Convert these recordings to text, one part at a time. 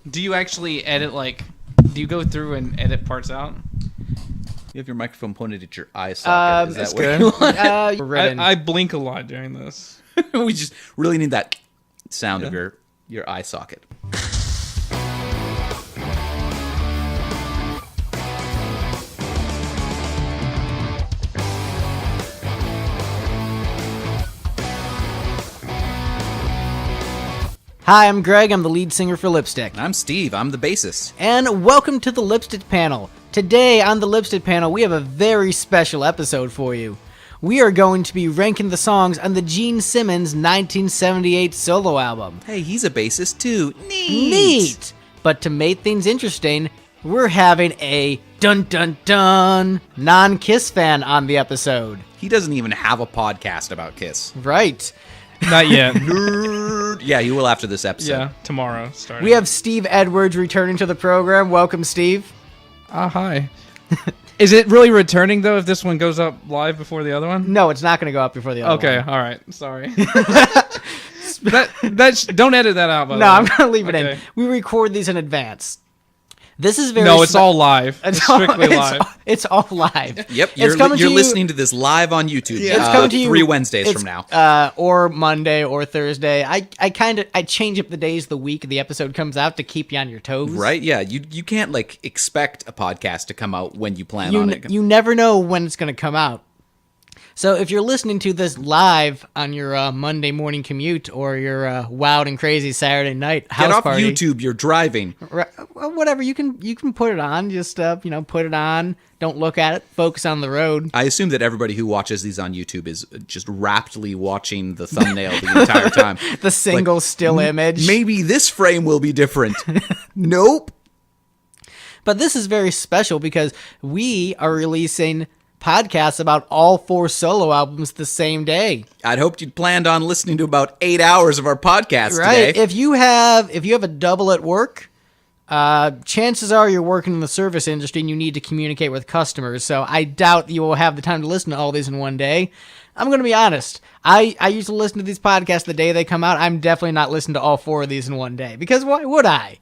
Do you actually edit, do you go through and edit parts out? You have your microphone pointed at your eye socket. Is that good. what you want? I blink a lot during this. We just really need that sound of your eye socket. Hi, I'm Greg. I'm the lead singer for Lipstick. I'm Steve. I'm the bassist. And welcome to the Lipstick panel. Today on the Lipstick panel, we have a very special episode for you. We are going to be ranking the songs on the Gene Simmons 1978 solo album. Hey, he's a bassist too. Neat! But to make things interesting, we're having a dun-dun-dun non-Kiss fan on the episode. He doesn't even have a podcast about Kiss. Right. Not yet. Nerd. Yeah, you will after this episode. Yeah, tomorrow. Starting. We have Steve Edwards returning to the program. Welcome, Steve. Hi. Is it really returning, though, if this one goes up live before the other one? No, it's not going to go up before the other one. Okay, all right. Sorry. Don't edit that out, by the way. No, I'm going to leave it Okay. in. We record these in advance. This is very... No, it's all live. It's strictly live. It's all live. Yep, you're listening to this live on YouTube. Yeah. It's coming to you 3 Wednesdays from now. Or Monday or Thursday. I change up the days of the week the episode comes out to keep you on your toes. Right? Yeah, you can't expect a podcast to come out when you plan on it. You never know when it's going to come out. So if you're listening to this live on your Monday morning commute or your wild and crazy Saturday night house Get off party, YouTube, you're driving. Whatever, you can put it on. Just put it on. Don't look at it. Focus on the road. I assume that everybody who watches these on YouTube is just raptly watching the thumbnail the entire time. The single still image. Maybe this frame will be different. Nope. But this is very special because we are releasing podcasts about all 4 solo albums the same day. I'd hoped you'd planned on listening to about 8 hours of our podcast right. today. If you have a double at work, chances are you're working in the service industry and you need to communicate with customers. So I doubt you will have the time to listen to all these in one day. I'm going to be honest. I used to listen to these podcasts the day they come out. I'm definitely not listening to all 4 of these in one day because why would I?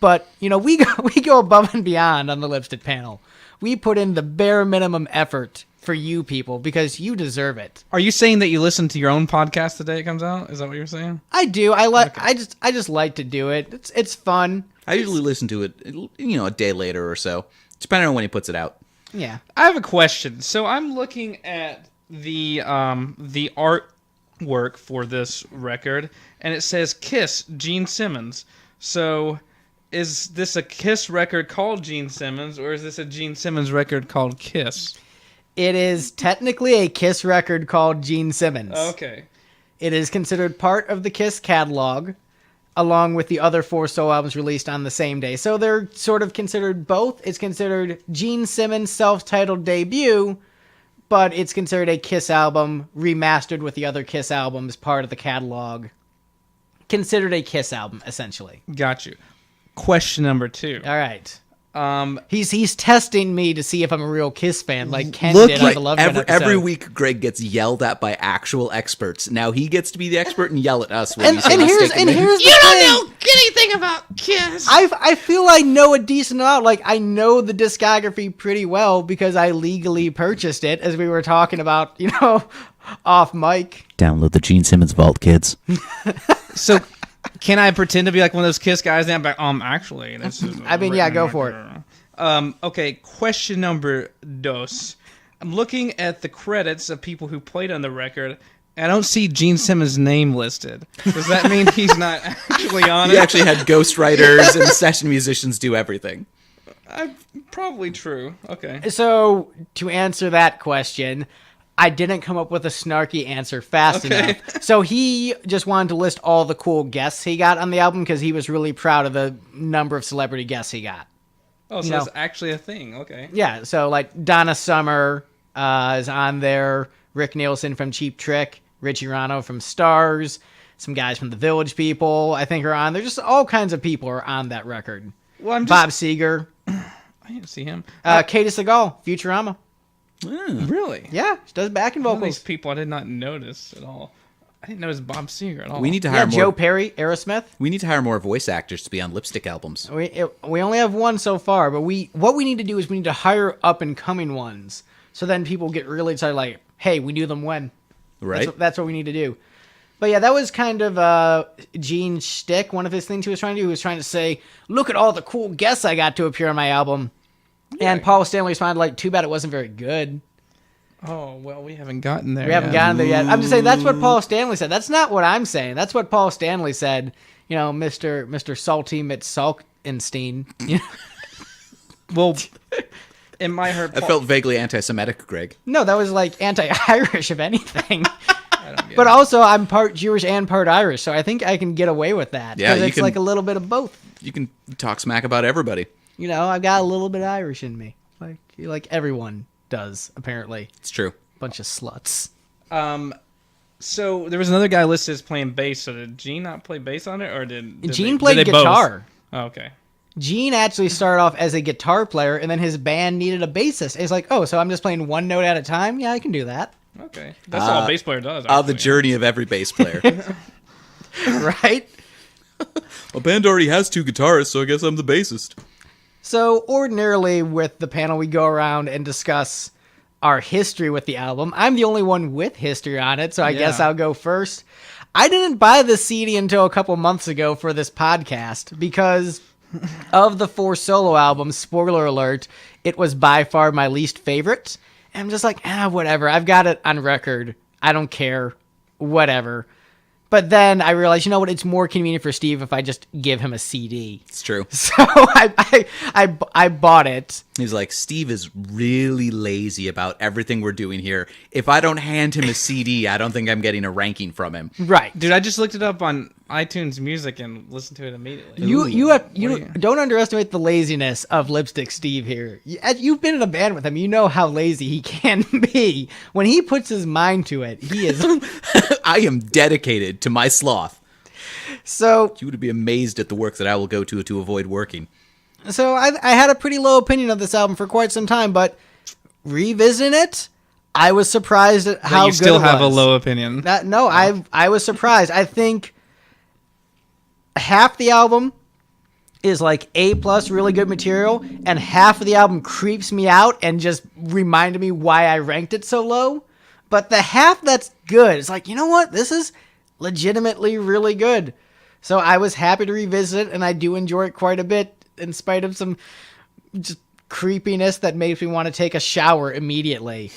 But, we go above and beyond on the Lipstick panel. We put in the bare minimum effort for you people because you deserve it. Are you saying that you listen to your own podcast the day it comes out? Is that what you're saying? I do. I just like to do it. It's fun. I usually listen to it, a day later or so, depending on when he puts it out. Yeah. I have a question. So I'm looking at the artwork for this record, and it says Kiss, Gene Simmons. So is this a Kiss record called Gene Simmons, or is this a Gene Simmons record called Kiss? It is technically a Kiss record called Gene Simmons. Okay. It is considered part of the Kiss catalog, along with the other 4 solo albums released on the same day. So they're sort of considered both. It's considered Gene Simmons' self-titled debut, but it's considered a Kiss album remastered with the other Kiss albums, part of the catalog. Considered a Kiss album, essentially. Got you. Question number 2. All right. He's testing me to see if I'm a real Kiss fan, like Ken did on the Love Gun episode. Every week, Greg gets yelled at by actual experts. Now he gets to be the expert and yell at us when and here's the thing. You don't know anything about Kiss. I feel I know a decent amount. Like, I know the discography pretty well because I legally purchased it, as we were talking about, off mic. Download the Gene Simmons vault, kids. So, can I pretend to be like one of those Kiss guys? And I'm like, actually, this is. Go for it. Okay, question number 2. I'm looking at the credits of people who played on the record. I don't see Gene Simmons' name listed. Does that mean he's not actually on it? He actually had ghostwriters and session musicians do everything. Probably true. Okay. So, to answer that question, I didn't come up with a snarky answer fast enough. So he just wanted to list all the cool guests he got on the album because he was really proud of the number of celebrity guests he got. Oh, so it's actually a thing. Okay. Yeah, so like Donna Summer is on there, Rick Nielsen from Cheap Trick, Richie Rano from Stars, some guys from the Village People I think are on. There's just all kinds of people are on that record. Well, Bob Seger. I didn't see him. Katie Segal, Futurama. Really? Yeah, she does backing All vocals. these people I did not notice at all. I didn't know it was Bob Seger at all. We need to Yeah, hire Joe more. Perry, Aerosmith. We need to hire more voice actors to be on lipstick albums. We only have one so far, but what we need to do is we need to hire up and coming ones. So then people get really excited, like, hey, we knew them when. Right? That's what we need to do. But yeah, that was kind of Gene's shtick. One of his things he was trying to do. He was trying to say, look at all the cool guests I got to appear on my album. Yeah. And Paul Stanley responded like, too bad it wasn't very good. Oh, well, we haven't gotten there. We haven't gotten there yet. I'm just saying that's what Paul Stanley said. That's not what I'm saying. That's what Paul Stanley said. You know, Mr. Salty Mitsalkenstein. You know? Well, in my heart, I felt vaguely anti-Semitic, Greg. No, that was like anti-Irish, if anything. I don't get But it. also, I'm part Jewish and part Irish, so I think I can get away with that. Yeah, 'cause you it's can- like a little bit of both. You can talk smack about everybody. You know, I've got a little bit of Irish in me, like everyone does, apparently. It's true. Bunch of sluts. So there was another guy listed as playing bass. So did Gene not play bass on it, or did Gene they, played did they both? guitar. Oh, okay. Gene actually started off as a guitar player, and then his band needed a bassist. It's like, oh, so I'm just playing one note at a time? Yeah, I can do that. Okay. That's all a bass player does. The actually. journey of every bass player. Right? A band already has two guitarists, so I guess I'm the bassist. So ordinarily with the panel, we go around and discuss our history with the album. I'm the only one with history on it, so I guess Yeah. I'll go first. I didn't buy the CD until a couple months ago for this podcast because of the 4 solo albums, spoiler alert, it was by far my least favorite. And I'm just like, whatever. I've got it on record. I don't care. Whatever. But then I realized, you know what? It's more convenient for Steve if I just give him a CD. It's true. So I bought it. He's like, Steve is really lazy about everything we're doing here. If I don't hand him a CD, I don't think I'm getting a ranking from him. Right. Dude, I just looked it up on iTunes Music and listened to it immediately. You don't underestimate the laziness of Lipstick Steve here. You've been in a band with him. You know how lazy he can be. When he puts his mind to it, he is. I am dedicated to my sloth. So You would be amazed at the work that I will go to avoid working. I had a pretty low opinion of this album for quite some time, but revisiting it, I was surprised at how you good still it have a was. low opinion. I was surprised. I think half the album is like A+, really good material, and half of the album creeps me out and just reminded me why I ranked it so low. But the half that's good, it's like, you know what? This is legitimately really good. So I was happy to revisit it, and I do enjoy it quite a bit, in spite of some just creepiness that makes me want to take a shower immediately.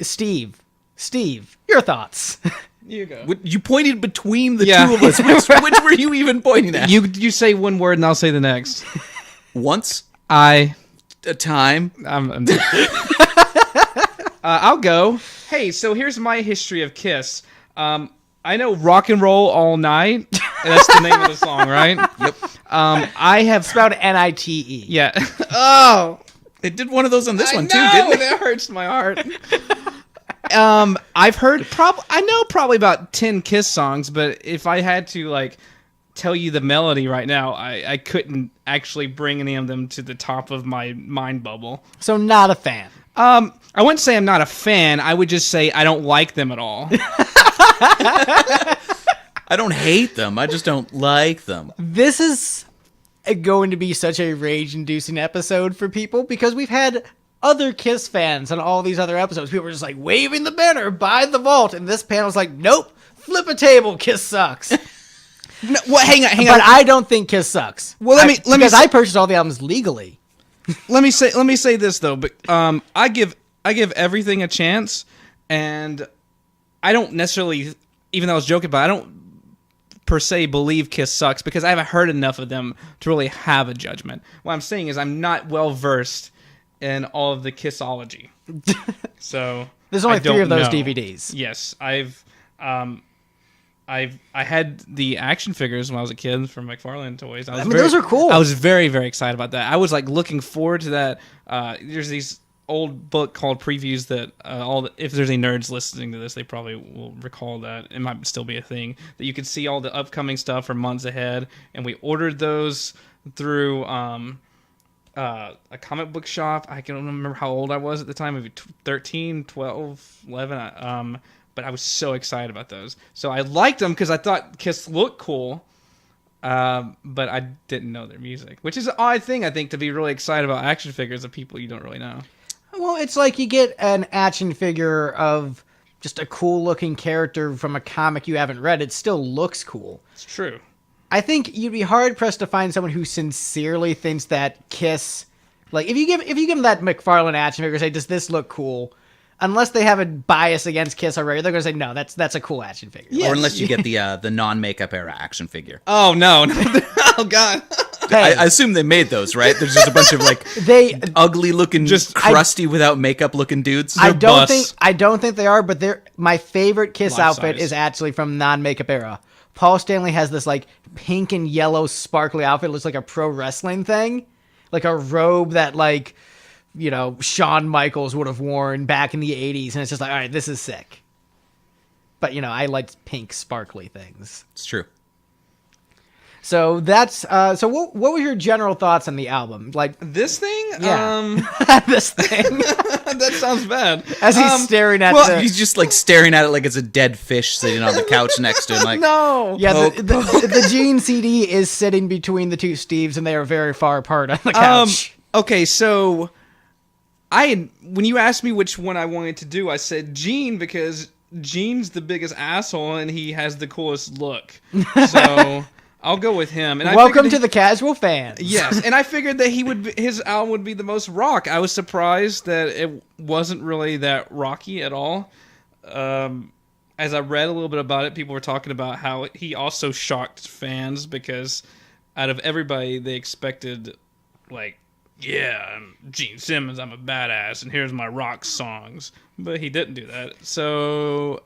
Steve, your thoughts? You go. You pointed between the Yeah. two of us. Which were you even pointing at? You say one word and I'll say the next. Once I. a time. I'll go. Hey, so here's my history of Kiss. I know Rock and Roll All Night. That's the name of the song, right? Yep. I have... Spelled N-I-T-E. Yeah. Oh! It did one of those on this one too, No, didn't it? that hurts my heart. I've heard I know probably about 10 Kiss songs, but if I had to like tell you the melody right now, I couldn't actually bring any of them to the top of my mind bubble. So not a fan. I wouldn't say I'm not a fan. I would just say I don't like them at all. I don't hate them. I just don't like them. This is going to be such a rage-inducing episode for people because we've had other Kiss fans on all these other episodes. People were just like waving the banner, buy the vault, and this panel's like, nope, flip a table, Kiss sucks. No, well, hang on. But I don't think Kiss sucks. Well, let me because say- I purchased all the albums legally. Let me say this though, but I give everything a chance, and I don't necessarily, even though I was joking about it, I don't per se believe Kiss sucks because I haven't heard enough of them to really have a judgment. What I'm saying is I'm not well versed in all of the Kissology, so There's only I 3 don't of those know. DVDs. Yes, I had the action figures when I was a kid from McFarlane Toys. I mean, those are cool. I was very, very excited about that. I was like looking forward to that. There's these old book called Previews that if there's any nerds listening to this, they probably will recall that. It might still be a thing that you could see all the upcoming stuff for months ahead. And we ordered those through a comic book shop. I can't remember how old I was at the time, maybe 13, 12, 11. but I was so excited about those. So I liked them because I thought Kiss looked cool, but I didn't know their music, which is an odd thing, I think, to be really excited about action figures of people you don't really know. Well, it's like you get an action figure of just a cool-looking character from a comic you haven't read. It still looks cool. It's true. I think you'd be hard-pressed to find someone who sincerely thinks that Kiss... Like, if you give them that McFarlane action figure, say, does this look cool? Unless they have a bias against Kiss already, they're going to say, no, that's a cool action figure. Yes. Or unless you get the non-makeup era action figure. Oh, no. Oh, God. Hey, I assume they made those, right? There's just a bunch of like ugly-looking, just crusty without makeup-looking dudes. I don't think they are, but my favorite Kiss outfit is actually from non-makeup era. Paul Stanley has this like pink and yellow sparkly outfit. It looks like a pro wrestling thing. Like a robe that, like, you know, Shawn Michaels would have worn back in the 80s. And it's just like, all right, this is sick. But, you know, I like pink, sparkly things. It's true. So that's, so what were your general thoughts on the album? Like, this thing? Yeah. This thing. That sounds bad. As he's staring at he's just like staring at it like it's a dead fish sitting on the couch next to him. Like, no. Yeah, the Gene CD is sitting between the two Steves, and they are very far apart on the couch. Okay, so when you asked me which one I wanted to do, I said Gene because Gene's the biggest asshole and he has the coolest look. So I'll go with him. And welcome to the casual fans. Yes, and I figured that his album would be the most rock. I was surprised that it wasn't really that rocky at all. As I read a little bit about it, people were talking about how he also shocked fans because out of everybody, they expected, like, yeah, I'm Gene Simmons, I'm a badass, and here's my rock songs. But he didn't do that. So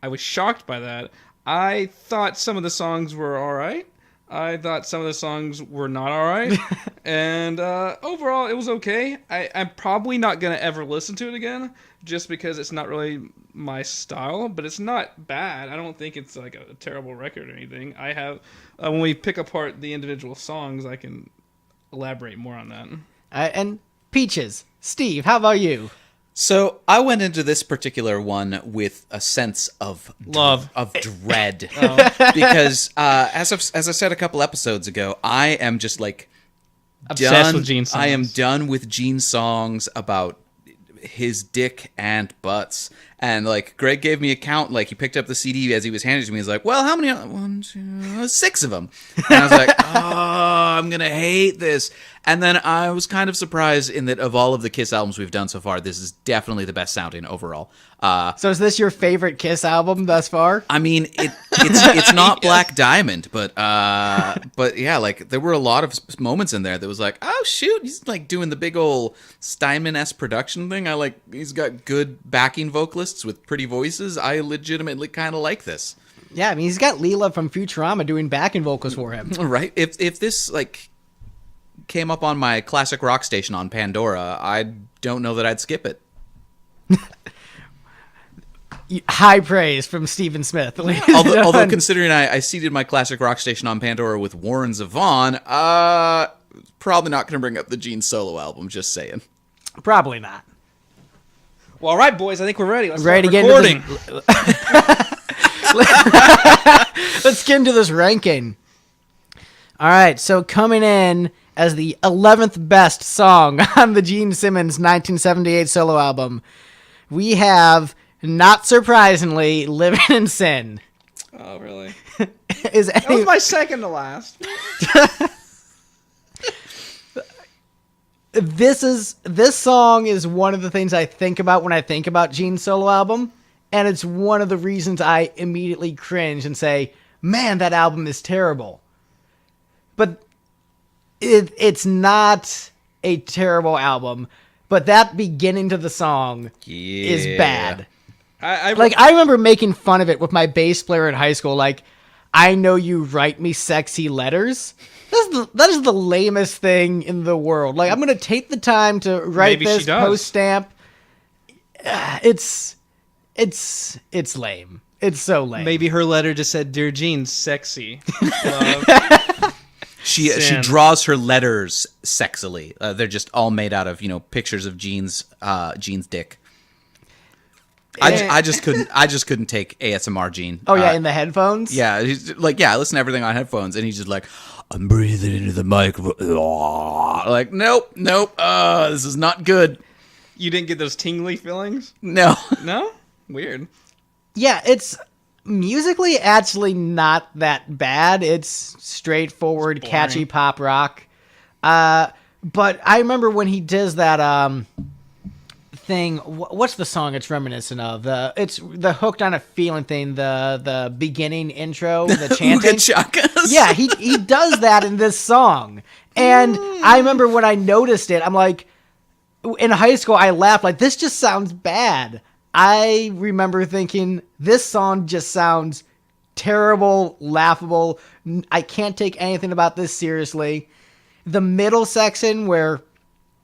I was shocked by that. I thought some of the songs were all right. I thought some of the songs were not all right. And overall, it was okay. I'm probably not going to ever listen to it again just because it's not really my style. But it's not bad. I don't think it's like a terrible record or anything. I have when we pick apart the individual songs, I can elaborate more on that. And Peaches, Steve, how about you? So I went into this particular one with a sense of love, of dread, because as I said a couple episodes ago, I am just like obsessed with Gene songs. I am done with Gene songs about his dick and butts. And like Greg gave me a count, like he picked up the CD as he was handing it to me. He's like, "Well, how many? 1, 2, 6 of them." And I was like, "Oh, I'm gonna hate this." And then I was kind of surprised in that of all of the Kiss albums we've done so far, this is definitely the best sounding overall. So is this your favorite Kiss album thus far? I mean, it's not Black Diamond, but yeah, like there were a lot of moments in there that was like, oh shoot, he's like doing the big old Steinman-esque production thing. He's got good backing vocalists with pretty voices. I legitimately kind of like this. Yeah, I mean, he's got Leela from Futurama doing backing vocals for him. Right. If this like came up on my classic rock station on Pandora, I don't know that I'd skip it. High praise from Stephen Smith. Although considering I seeded my classic rock station on Pandora with Warren Zevon, probably not going to bring up the Gene solo album, just saying. Probably not. Well, all right, boys, I think we're ready. Let's ready start to recording. Let's get into this ranking. All right, so coming in as the 11th best song on the Gene Simmons 1978 solo album, we have, not surprisingly, Living in Sin. Oh, really? That was my second to last. This song is one of the things I think about when I think about Gene's solo album, and it's one of the reasons I immediately cringe and say, man, that album is terrible. But it's not a terrible album, but that beginning to the song is bad. I remember making fun of it with my bass player in high school, like, I know you write me sexy letters. That is the lamest thing in the world. Like, I'm going to take the time to write this post stamp. It's lame. It's so lame. Maybe her letter just said, "Dear Gene, sexy." She draws her letters sexily. They're just all made out of pictures of Gene's dick. I just couldn't take ASMR Gene. Oh yeah, in the headphones. Yeah, he's like, I listen to everything on headphones, and he's just like, I'm breathing into the microphone. Like, nope, this is not good. You didn't get those tingly feelings? No. No? Weird. Yeah, it's musically actually not that bad. It's straightforward, catchy pop rock. But I remember when he does that thing. What's the song it's reminiscent of? It's the Hooked on a Feeling thing. The beginning intro, the chanting. Yeah, he does that in this song, and I remember when I noticed it, I'm like, in high school, I laughed like, this just sounds bad. I remember thinking, this song just sounds terrible, laughable. I can't take anything about this seriously. The middle section where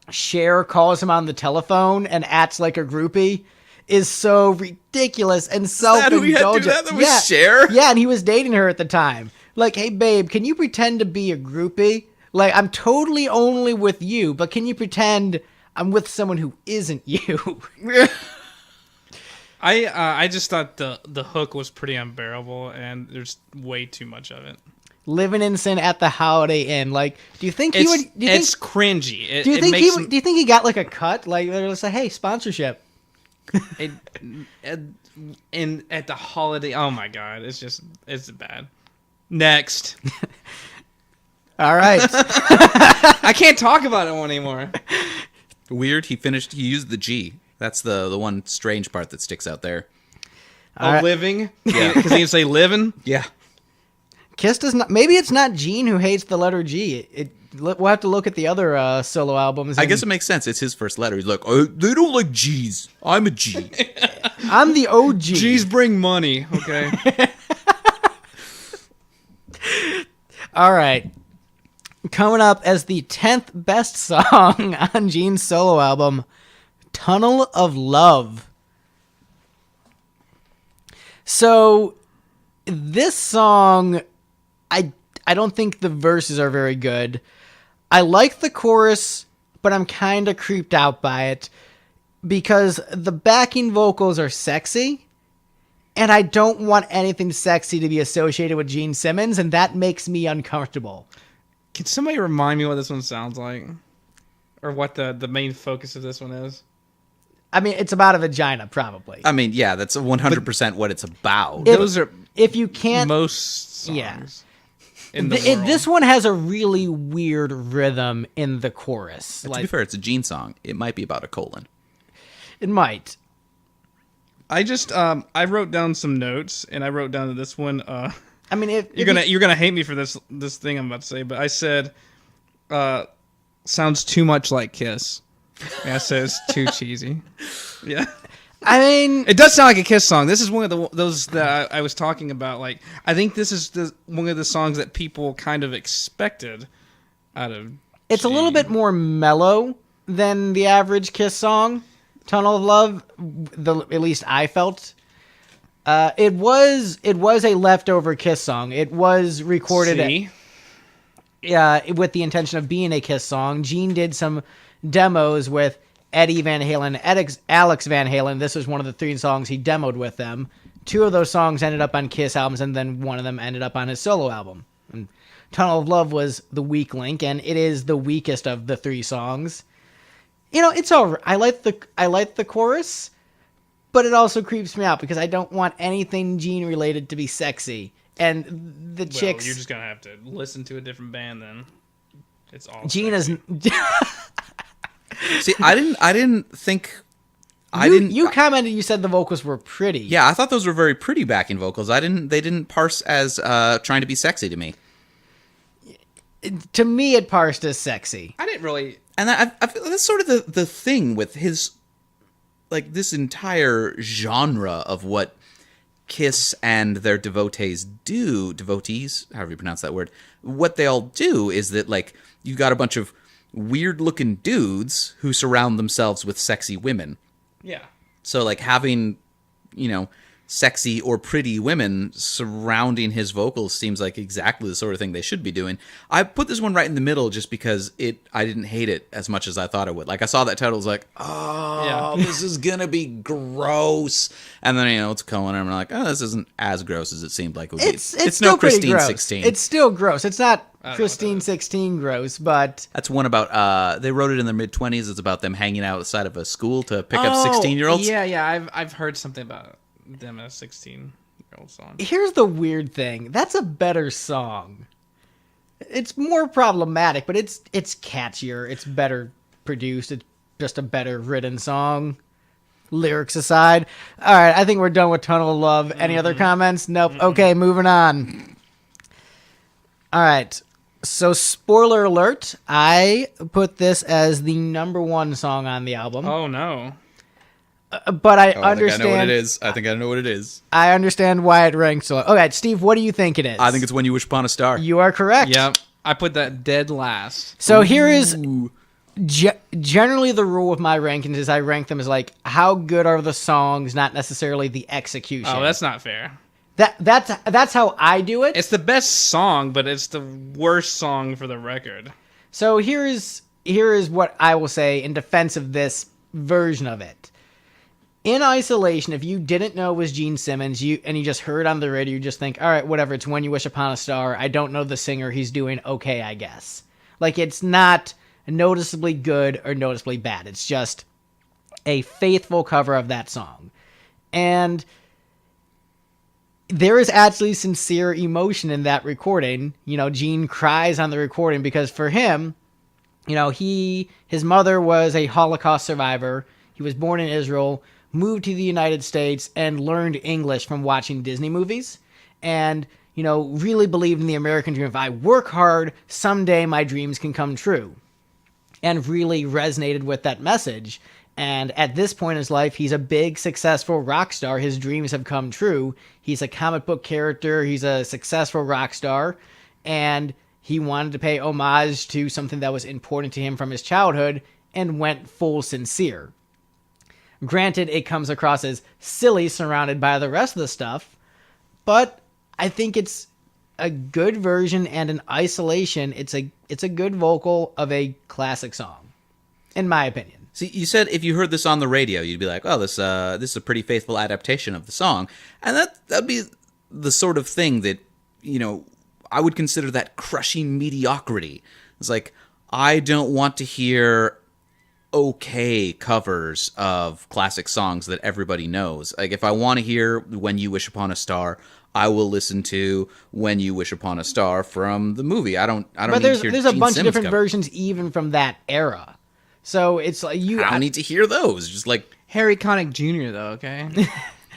Cher calls him on the telephone and acts like a groupie is so ridiculous and self-indulgent. That was Cher? Yeah, and he was dating her at the time. Like, hey, babe, can you pretend to be a groupie? Like, I'm totally only with you, but can you pretend I'm with someone who isn't you? I just thought the hook was pretty unbearable, and there's way too much of it. Living in Sin at the Holiday Inn. Like, do you think he would? It's cringy. Do you think he got like a cut? Like, they're like, hey, sponsorship. And at the holiday, oh my god, it's bad. Next. All right. I can't talk about it anymore. Weird. He used the G. That's the one strange part that sticks out there. Living? Yeah. Because he can say living? Yeah. Kiss does not. Maybe it's not Gene who hates the letter G. We'll have to look at the other solo albums. I guess it makes sense. It's his first letter. He's like, oh, they don't like G's. I'm a G. I'm the OG. G's bring money. Okay. All right. Coming up as the 10th best song on Gene's solo album, Tunnel of Love. So, this song, I don't think the verses are very good. I like the chorus, but I'm kind of creeped out by it because the backing vocals are sexy, and I don't want anything sexy to be associated with Gene Simmons, and that makes me uncomfortable. Can somebody remind me what this one sounds like? Or what the main focus of this one is? I mean, it's about a vagina, probably. I mean, yeah, that's 100% what it's about. Those are if you can't most songs. Yeah. In the world. This one has a really weird rhythm in the chorus. To be fair, it's a Gene song. It might be about a colon. It might. I just I wrote down some notes, and I wrote down that this one. I mean, you're gonna hate me for this thing I'm about to say, but I said, sounds too much like Kiss. Yeah, I said it's too cheesy. Yeah. I mean, it does sound like a Kiss song. This is one of those that I was talking about. Like, I think this is one of the songs that people kind of expected out of. It's a little bit more mellow than the average Kiss song. Tunnel of Love, at least I felt. It was a leftover Kiss song. It was recorded with the intention of being a Kiss song. Gene did some demos with Eddie Van Halen, Alex Van Halen. This was one of the 3 songs he demoed with them. 2 of those songs ended up on Kiss albums, and then one of them ended up on his solo album. And Tunnel of Love was the weak link, and it is the weakest of the 3 songs. You know, it's all right. I like the chorus, but it also creeps me out because I don't want anything Gene related to be sexy. And the chicks. You're just gonna have to listen to a different band then. It's all Gene sexy. is. See, I didn't think. You commented. You said the vocals were pretty. Yeah, I thought those were very pretty backing vocals. They didn't parse as trying to be sexy to me. To me, it parsed as sexy. I didn't really. And I feel that's sort of the thing with his, like, this entire genre of what Kiss and their devotees, however you pronounce that word, what they all do is that, like, you got a bunch of weird-looking dudes who surround themselves with sexy women. Yeah. So, like, having, sexy or pretty women surrounding his vocals seems like exactly the sort of thing they should be doing. I put this one right in the middle just because I didn't hate it as much as I thought it would. Like, I saw that title, I was like, oh, this is gonna be gross. And then, it's going, and I'm like, oh, this isn't as gross as it seemed like it would be. It's no still pretty Christine gross. 16. It's still gross. It's not Christine 16 gross, but... That's one about, they wrote it in their mid-20s. It's about them hanging out outside of a school to pick up 16-year-olds. Yeah, I've heard something about them as 16-year-old song. Here's the weird thing. That's a better song. It's more problematic, but it's catchier. It's better produced. It's just a better written song. Lyrics aside. All right, I think we're done with Tunnel of Love. Any other comments? Nope. Okay, moving on. All right. So, spoiler alert, I put this as the number 1 song on the album. Oh, no. But I understand. I think I know what it is. I think I know what it is. I understand why it ranks so low. Okay, Steve, what do you think it is? I think it's When You Wish Upon a Star. You are correct. Yep. I put that dead last. So here is generally the rule with my rankings is I rank them as like how good are the songs, not necessarily the execution. Oh, that's not fair. That's how I do it. It's the best song, but it's the worst song for the record. So here is what I will say in defense of this version of it. In isolation, if you didn't know it was Gene Simmons, and you just heard on the radio, you just think, all right, whatever, it's When You Wish Upon a Star. I don't know the singer. He's doing okay, I guess. Like, it's not noticeably good or noticeably bad. It's just a faithful cover of that song. And there is actually sincere emotion in that recording. Gene cries on the recording because for him, his mother was a Holocaust survivor. He was born in Israel, moved to the United States, and learned English from watching Disney movies. And, really believed in the American dream. If I work hard, someday my dreams can come true. And really resonated with that message. And at this point in his life, he's a big, successful rock star. His dreams have come true. He's a comic book character. He's a successful rock star. And he wanted to pay homage to something that was important to him from his childhood and went full sincere. Granted, it comes across as silly surrounded by the rest of the stuff, but I think it's a good version, and in isolation, it's a good vocal of a classic song, in my opinion. See, you said if you heard this on the radio, you'd be like, "Oh, this is a pretty faithful adaptation of the song," and that'd be the sort of thing that I would consider that crushing mediocrity. It's like I don't want to hear okay covers of classic songs that everybody knows. Like, if I want to hear When You Wish Upon a Star, I will listen to When You Wish Upon a Star from the movie. I don't But need to hear there's a Gene bunch Simmons of different cover. versions even from that era. So it's like I don't need to hear those. Just like Harry Connick Jr. though, okay?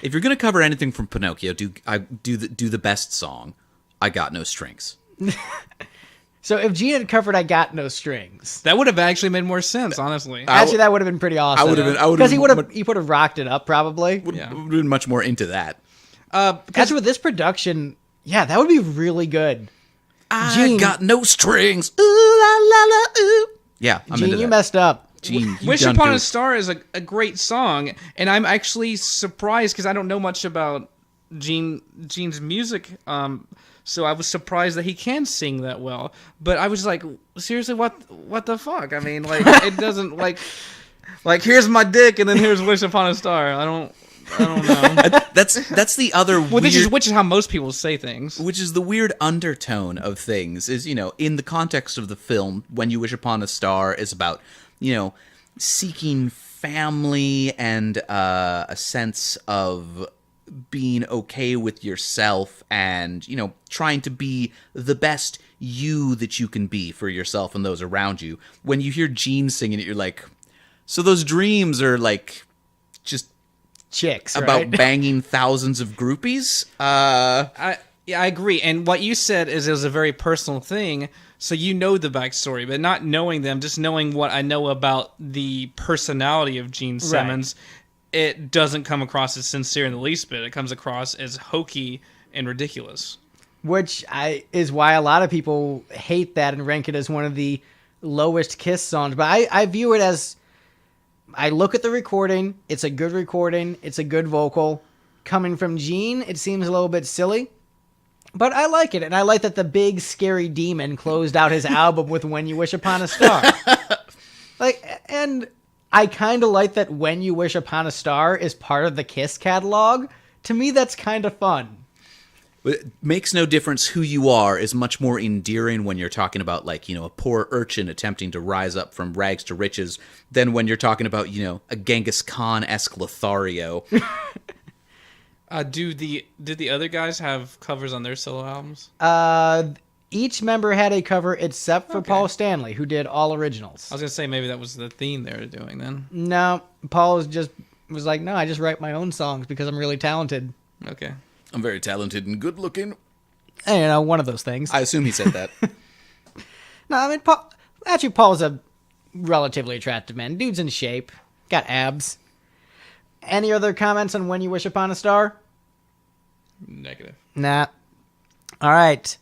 if you're gonna cover anything from Pinocchio, do the best song. I Got No Strings. So if Gene had covered I Got No Strings, That would have actually made more sense, honestly. actually that would have been pretty awesome. I would have been because he would have rocked it up probably. would have been much more into that. Because with this production, yeah, that would be really good. I got no strings. Ooh la la la ooh. Yeah, I'm Gene, into that. you messed up. Gene, you Wish done Upon a good. Star is a great song, and I'm actually surprised because I don't know much about Gene's music. So I was surprised that he can sing that well. But I was like, seriously, what the fuck? I mean, like, it doesn't like here's my dick, and then here's Wish Upon a Star. I don't know. That's the other Well, weird, which is how most people say things. which is the weird undertone of things is, in the context of the film, When You Wish Upon a Star is about, seeking family and a sense of being okay with yourself and, trying to be the best you that you can be for yourself and those around you. When you hear Gene singing it, you're like, so those dreams are like just Chicks, about right? banging thousands of groupies? I agree. And what you said is it was a very personal thing. So you know the backstory, but not knowing them, just knowing what I know about the personality of Gene Simmons, it doesn't come across as sincere in the least bit. It comes across as hokey and ridiculous. Which is why a lot of people hate that and rank it as one of the lowest Kiss songs. But I view it as, I look at the recording, it's a good recording, it's a good vocal, coming from Gene, it seems a little bit silly. But I like it, and I like that the big scary demon closed out his album with "When You Wish Upon a Star." And I kind of like that "When You Wish Upon a Star" is part of the Kiss catalog. To me, that's kind of fun. It makes no difference who you are is much more endearing when you're talking about, like, you know, a poor urchin attempting to rise up from rags to riches than when you're talking about, you know, a Genghis Khan-esque Lothario. Did the other guys have covers on their solo albums? Each member had a cover except for Paul Stanley, who did all originals. I was gonna say maybe that was the theme they were doing then. No, Paul was like, no, I just write my own songs because I'm really talented. Okay. I'm very talented and good looking. And, you know, one of those things. I assume he said that. No, I mean, Paul's a relatively attractive man. Dude's in shape, got abs. Any other comments on "When You Wish Upon a Star"? Negative. Nah. All right.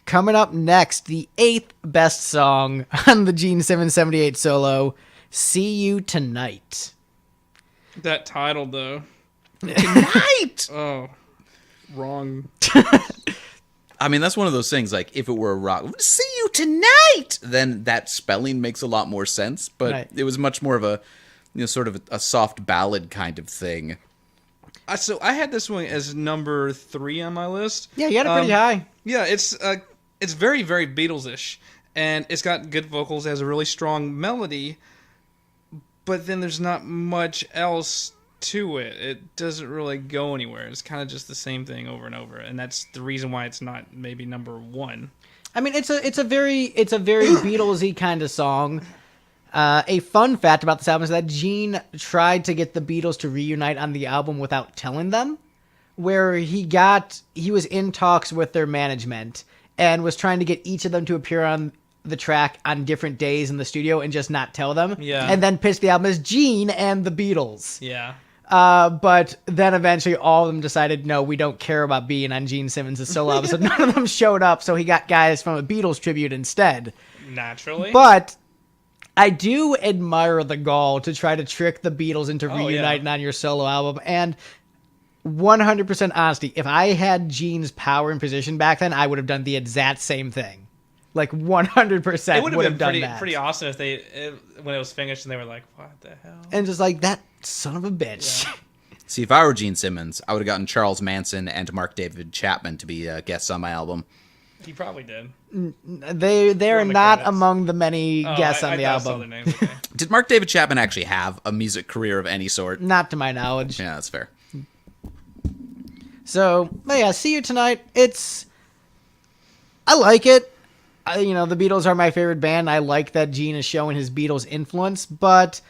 Coming up next, the 8th best song on the Gene Simmons 78 solo, "See You Tonight." That title, though. Tonight! Oh, wrong. I mean, that's one of those things, like, if it were a rock, "See you tonight," then that spelling makes a lot more sense, but Right. It was much more of a, you know, sort of a soft ballad kind of thing. So I had this one as number 3 on my list. Yeah, you got it pretty high. Yeah, it's very, very Beatles-ish, and it's got good vocals, it has a really strong melody, but then there's not much else to it. It doesn't really go anywhere. It's kind of just the same thing over and over, and that's the reason why it's not maybe number 1. I mean, it's a very Beatles-y kind of song. A fun fact about this album is that Gene tried to get the Beatles to reunite on the album without telling them, where he was in talks with their management and was trying to get each of them to appear on the track on different days in the studio and just not tell them. Yeah. And then pitch the album as Gene and the Beatles. Yeah. But then eventually all of them decided, no, we don't care about being on Gene Simmons' solo album. So none of them showed up. So he got guys from a Beatles tribute instead. Naturally. But I do admire the gall to try to trick the Beatles into reuniting on your solo album. And 100% honesty, if I had Gene's power and position back then, I would have done the exact same thing. Like 100% It would have been done pretty awesome if when it was finished and they were like, what the hell? And just like, that son of a bitch. Yeah. See, if I were Gene Simmons, I would have gotten Charles Manson and Mark David Chapman to be guests on my album. He probably did. They're on the not credits. among the many guests on the I saw album. their names, okay. Did Mark David Chapman actually have a music career of any sort? Not to my knowledge. Yeah, that's fair. So, but yeah, "See You Tonight." I like it. The Beatles are my favorite band. I like that Gene is showing his Beatles influence, but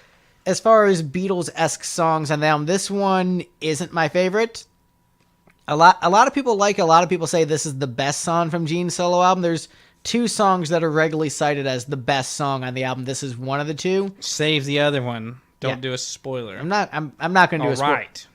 as far as Beatles-esque songs on the album, this one isn't my favorite. A lot of people like it. A lot of people say this is the best song from Gene's solo album. There's 2 songs that are regularly cited as the best song on the album. This is one of the 2. Save the other one. Don't Yeah. do a spoiler. I'm not going to do a spoiler. Right.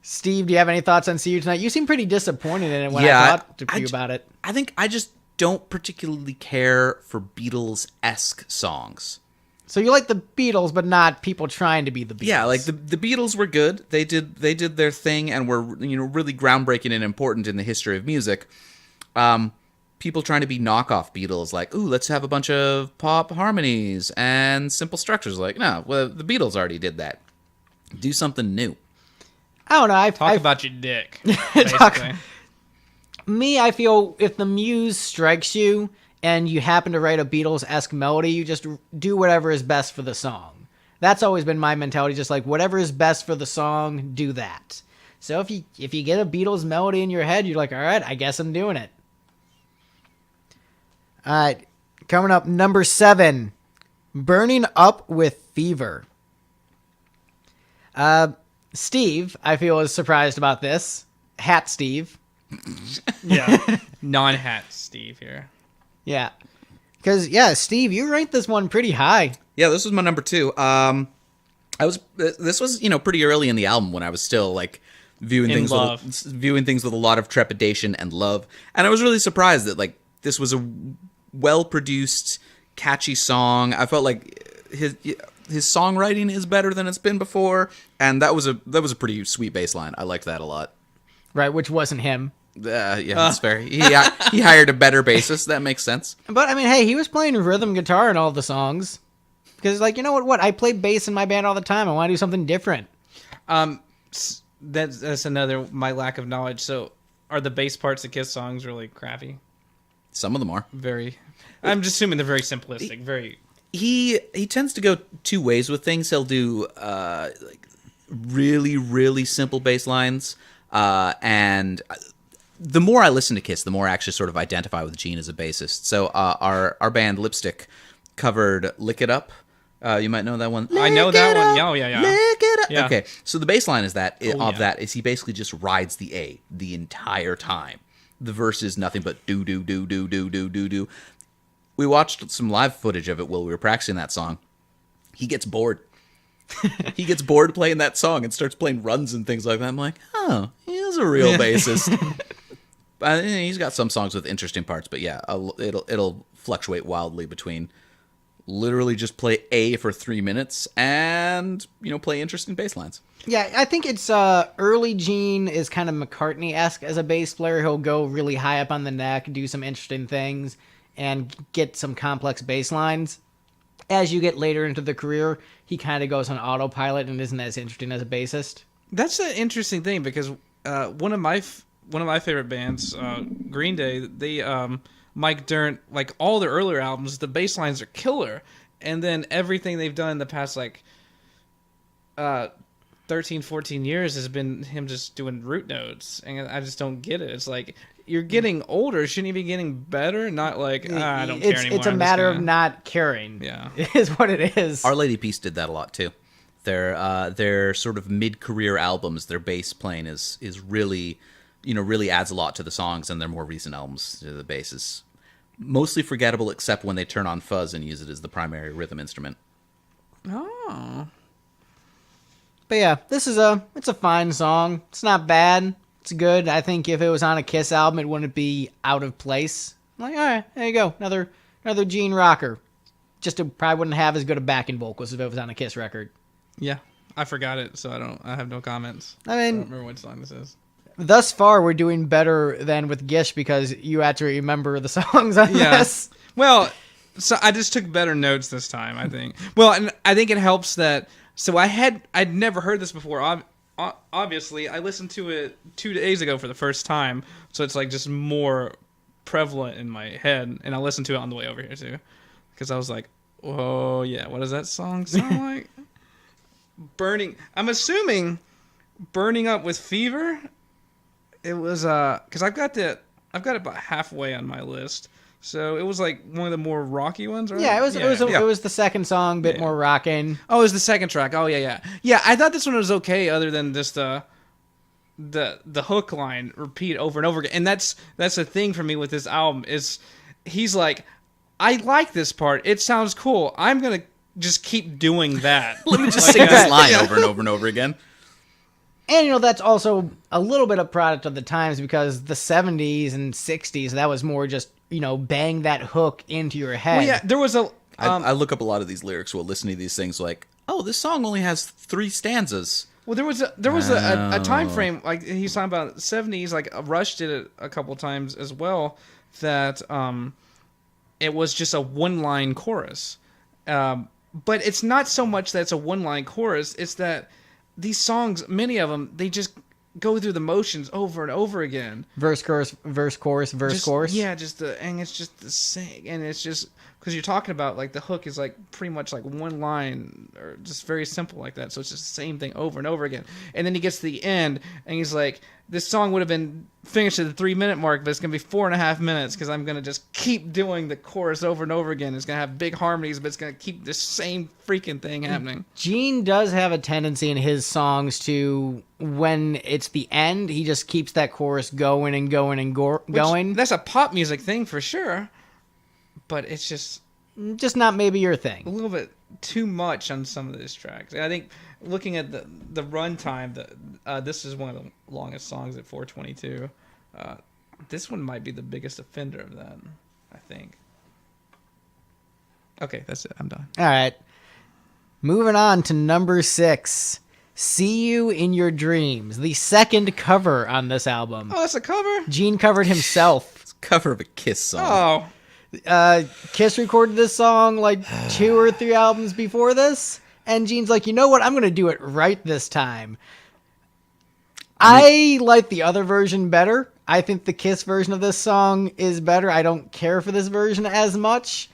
Steve, do you have any thoughts on "See You Tonight"? You seem pretty disappointed in it when Yeah, I talked to you about it. I think I just don't particularly care for Beatles-esque songs. So you like the Beatles, but not people trying to be the Beatles. Yeah, like the Beatles were good. They did their thing and were, you know, really groundbreaking and important in the history of music. People trying to be knockoff Beatles, like, ooh, let's have a bunch of pop harmonies and simple structures. Like, no, well, the Beatles already did that. Do something new. I don't know. Talk about your dick. Basically. I feel if the muse strikes you and you happen to write a Beatles-esque melody, you just do whatever is best for the song. That's always been my mentality. Just like whatever is best for the song, do that. So if you get a Beatles melody in your head, you're like, all right, I guess I'm doing it. All right, coming up, number 7, "Burning Up with Fever." Steve, I feel, is surprised about this. Hat Steve. Yeah. Non-hat Steve here. Yeah. Because, Steve, you ranked this one pretty high. Yeah, this was my number 2. This was, you know, pretty early in the album when I was still like viewing things with a lot of trepidation and love. And I was really surprised that like this was a well-produced, catchy song. I felt like his songwriting is better than it's been before, and that was a pretty sweet bass line. I liked that a lot. Right, which wasn't him. Yeah, that's fair. He hired a better bassist. That makes sense. But I mean, hey, he was playing rhythm guitar in all the songs. Because, like, you know what? I play bass in my band all the time. I want to do something different. That's another my lack of knowledge. So, are the bass parts of Kiss songs really crappy? Some of them are. Very. I'm just assuming they're very simplistic. Very. He tends to go two ways with things. He'll do like really, really simple bass lines, and the more I listen to Kiss, the more I actually sort of identify with Gene as a bassist. So our band Lipstick covered "Lick It Up." You might know that one. I know that one. Yeah, yeah, yeah. Lick it up. Yeah. Okay, so the bass line is that yeah. is he basically just rides the A the entire time. The verse is nothing but do do do do do do do do. We watched some live footage of it while we were practicing that song. He gets bored. He gets bored playing that song and starts playing runs and things like that. I'm like, oh, he is a real bassist. He's got some songs with interesting parts, but yeah, it'll fluctuate wildly between literally just play A for 3 minutes and play interesting bass lines. Yeah, I think it's early Gene is kind of McCartney-esque as a bass player. He'll go really high up on the neck, do some interesting things, and get some complex bass lines. As you get later into the career, he kind of goes on autopilot and isn't as interesting as a bassist. That's an interesting thing because one of my favorite bands, Green Day, they Mike Dirnt, like all their earlier albums, the bass lines are killer, and then everything they've done in the past 13, 14 years has been him just doing root notes, and I just don't get it. It's like, you're getting older, shouldn't you be getting better? Not like, I don't care anymore. It's a matter of not caring. Yeah. Is what it is. Our Lady Peace did that a lot too. Their sort of mid-career albums, their bass playing is really, really adds a lot to the songs, and their more recent albums, the bass is mostly forgettable except when they turn on fuzz and use it as the primary rhythm instrument. Oh. But yeah, it's a fine song. It's not bad. It's good. I think if it was on a Kiss album, it wouldn't be out of place. I'm like, all right, there you go. Another Gene rocker. Just it probably wouldn't have as good a backing vocals if it was on a Kiss record. Yeah. I forgot it, so I have no comments. I mean, I don't remember what song this is. Thus far, we're doing better than with Gish because you actually remember the songs on this. Well, so I just took better notes this time, I think. Well, and I think it helps that. So I'd never heard this before. Obviously, I listened to it 2 days ago for the first time, so it's like just more prevalent in my head. And I listened to it on the way over here too, because I was like, "Oh yeah, what does that song sound like?" Burning. I'm assuming "Burning Up with Fever." It was because I've got it about halfway on my list. So it was like one of the more rocky ones, right? Yeah, it was the second song, bit more rocking. Oh, it was the second track. Oh yeah. Yeah, I thought this one was okay, other than just the hook line repeat over and over again. And that's the thing for me with this album is he's like, I like this part. It sounds cool. I'm gonna just keep doing that. Let me just sing this line over and over and over again. And, that's also a little bit of product of the times because the 70s and 60s, that was more just, bang that hook into your head. Well, yeah, there was a... I look up a lot of these lyrics while listening to these things like, oh, this song only has 3 stanzas. Well, there was a time frame, like he's talking about 70s, like Rush did it a couple times as well, that it was just a one-line chorus. But it's not so much that it's a one-line chorus, it's that these songs, many of them, they just go through the motions over and over again. Verse, chorus, verse, chorus, verse, chorus. Yeah, and it's just the same. And it's just, because you're talking about, like, the hook is, like, pretty much, like, one line, or just very simple like that. So it's just the same thing over and over again. And then he gets to the end, and he's like, this song would have been finished at the 3-minute mark, but it's going to be 4.5 minutes, because I'm going to just keep doing the chorus over and over again. It's going to have big harmonies, but it's going to keep the same freaking thing happening. Gene does have a tendency in his songs to, when it's the end, he just keeps that chorus going and going and going. That's a pop music thing for sure, but it's just not maybe your thing. A little bit too much on some of these tracks. I think looking at the runtime, this is one of the longest songs at 4:22. This one might be the biggest offender of that, I think. Okay, that's it. I'm done. All right. Moving on to number 6. See You in Your Dreams, the second cover on this album. Oh, that's a cover? Gene covered himself. It's a cover of a Kiss song. Oh. Kiss recorded this song like 2 or 3 albums before this, and Gene's like, you know what? I'm going to do it right this time. I like the other version better. I think the Kiss version of this song is better. I don't care for this version as much.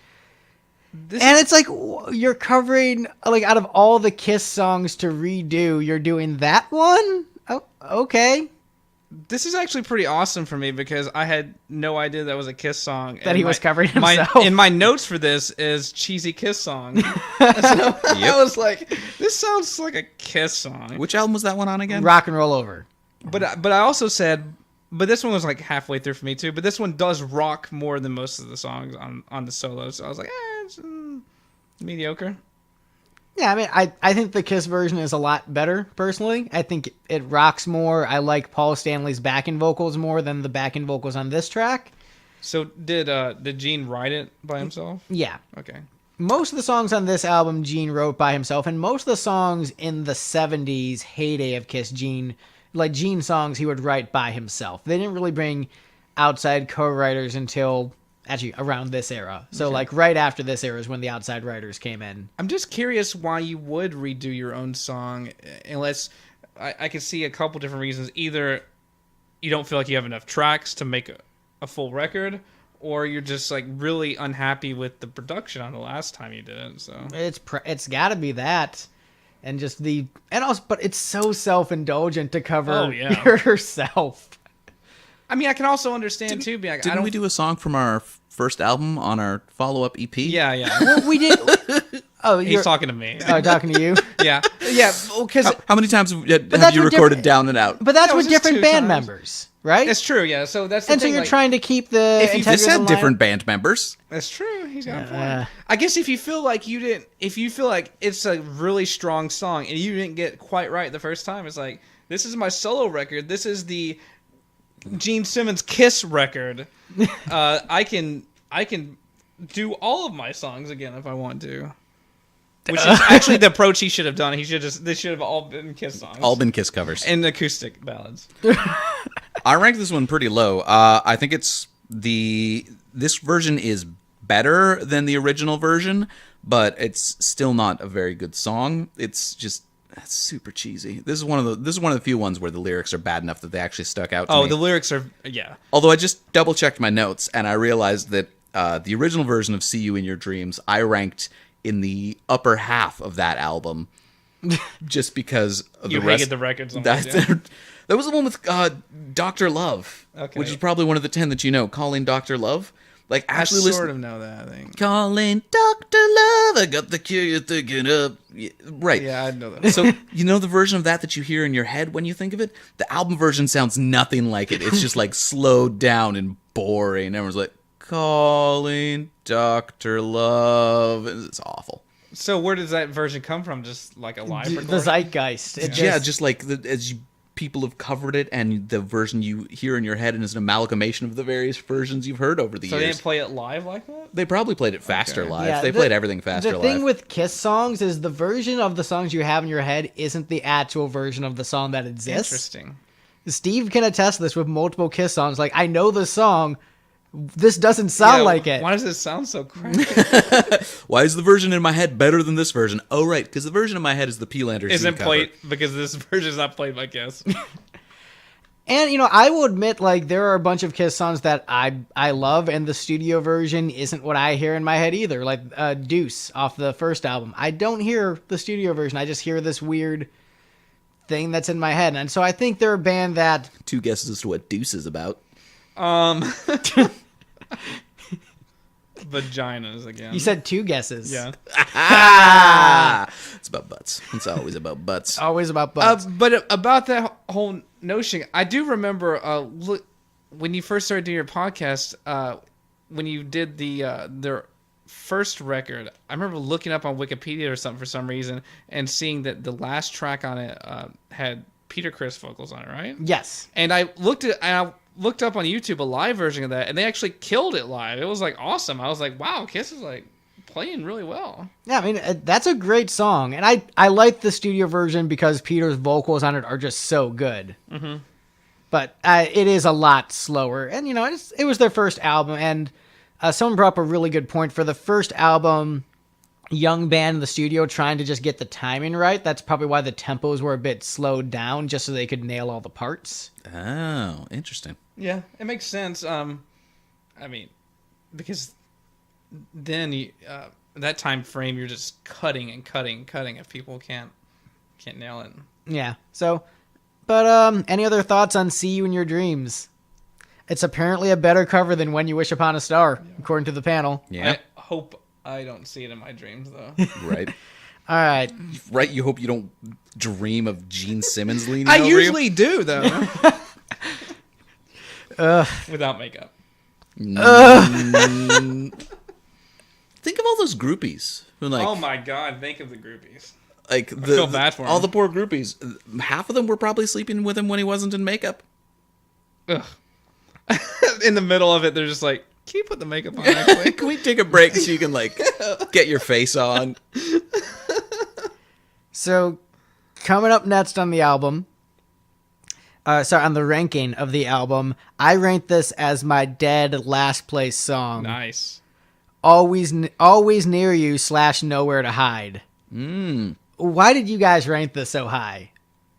And it's like, you're covering, like, out of all the Kiss songs to redo, you're doing that one? Oh, okay. This is actually pretty awesome for me because I had no idea that was a Kiss song. That he was covering himself. In my notes for this is cheesy Kiss song. So I was like, this sounds like a Kiss song. Which album was that one on again? Rock and Roll Over. But I also said, but this one was like halfway through for me too. But this one does rock more than most of the songs on the solos. So I was like, it's mediocre. Yeah, I mean, I think the Kiss version is a lot better, personally. I think it rocks more. I like Paul Stanley's backing vocals more than the backing vocals on this track. So did Gene write it by himself? Yeah. Okay. Most of the songs on this album Gene wrote by himself, and most of the songs in the 70s heyday of Kiss, Gene songs he would write by himself. They didn't really bring outside co-writers until actually around this era. So like right after this era is when the outside writers came in. I'm just curious why you would redo your own song, unless I could see a couple different reasons. Either you don't feel like you have enough tracks to make a full record, or you're just like really unhappy with the production on the last time you did it. So It's got to be that. And just but it's so self-indulgent to cover yourself. I mean, I can also understand too. Being like, Didn't we do a song from our first album on our follow-up EP? Yeah. Well, we did. Oh, he's talking to me. Oh, talking to you. Yeah. Because how many times have you recorded Down and Out? But that's Yeah, it was with just different 2 band times. members, right? that's true. Yeah. So that's the And so thing, you're like, trying to keep the. If you This integrity of had the line- different band members. That's true. He's got a point. I guess if you feel like it's a really strong song and you didn't get quite right the first time, it's like, this is my solo record. This is the Gene Simmons Kiss record. I can do all of my songs again if I want to. Which is actually the approach he should have done. They should have all been Kiss songs. All been Kiss covers. And acoustic ballads. I rank this one pretty low. I think this version is better than the original version, but it's still not a very good song. It's just super cheesy. This is one of the few ones where the lyrics are bad enough that they actually stuck out to me. Oh, the lyrics are, yeah. Although I just double checked my notes and I realized that the original version of See You in Your Dreams I ranked in the upper half of that album, just because of You the rest. hated the records. On that, That was the one with Dr. Love, Okay. which is probably one of the 10 that you know. Calling Dr. Love, like I actually sort listen. of know that, I think. Calling Dr. Love, I got the cure you're thinking of. Yeah, right. Yeah, I know that. So you know the version of that you hear in your head when you think of it. The album version sounds nothing like it. It's just like slowed down and boring. Everyone's like, calling Dr. Love. It's awful. So where does that version come from? Just like a live recording? The zeitgeist. Just like people have covered it, and the version you hear in your head is an amalgamation of the various versions you've heard over the So they years. didn't play it live like that? They probably played it faster Okay. live. Yeah, They played everything faster The live. thing with Kiss songs is the version of the songs you have in your head isn't the actual version of the song that exists. Interesting. Steve can attest to this with multiple Kiss songs. Like, I know the song. This doesn't sound like it. Why does it sound so crappy? Why is the version in my head better than this version? Oh, right, because the version in my head is the P-Lander Isn't cover. played because this version is not played by Kiss. And, I will admit, like, there are a bunch of Kiss songs that I love, and the studio version isn't what I hear in my head either. Like, Deuce off the first album. I don't hear the studio version. I just hear this weird thing that's in my head. And so I think they're a band that... 2 guesses as to what Deuce is about. Vaginas again. You said 2 guesses. Yeah. It's about butts. It's always about butts. Always about butts. But about that whole notion, I do remember when you first started doing your podcast, when you did their first record, I remember looking up on Wikipedia or something for some reason and seeing that the last track on it had Peter Criss vocals on it, right? Yes. And I looked up on YouTube a live version of that, and they actually killed it live. It was like awesome. I was like, wow, Kiss is like playing really well. Yeah, I mean, that's a great song. And I like the studio version because Peter's vocals on it are just so good. Mm-hmm. But it is a lot slower. And, you know, it was their first album. And someone brought up a really good point. For the first album, young band in the studio trying to just get the timing right. That's probably why the tempos were a bit slowed down, just so they could nail all the parts. Oh, interesting. Yeah, it makes sense. I mean, because then that time frame, you're just cutting and cutting and cutting if people can't nail it. Yeah. So, but any other thoughts on "See You in Your Dreams"? It's apparently a better cover than "When You Wish Upon a Star," according to the panel. Yeah. I hope I don't see it in my dreams, though. Right. All right. Right. You hope you don't dream of Gene Simmons leaning I over usually do, though. Without makeup. Think of all those groupies. Who, like, Oh my God! Think of the groupies. like feel bad for all him. the poor groupies. Half of them were probably sleeping with him when he wasn't in makeup. Ugh. In the middle of it, they're just like, "Can you put the makeup on?" Actually? Can we take a break so you can like get your face on? So, coming up next on the album, on the ranking of the album, I rank this as my dead last place song. Nice. Always Near You / Nowhere to Hide. Why did you guys rank this so high?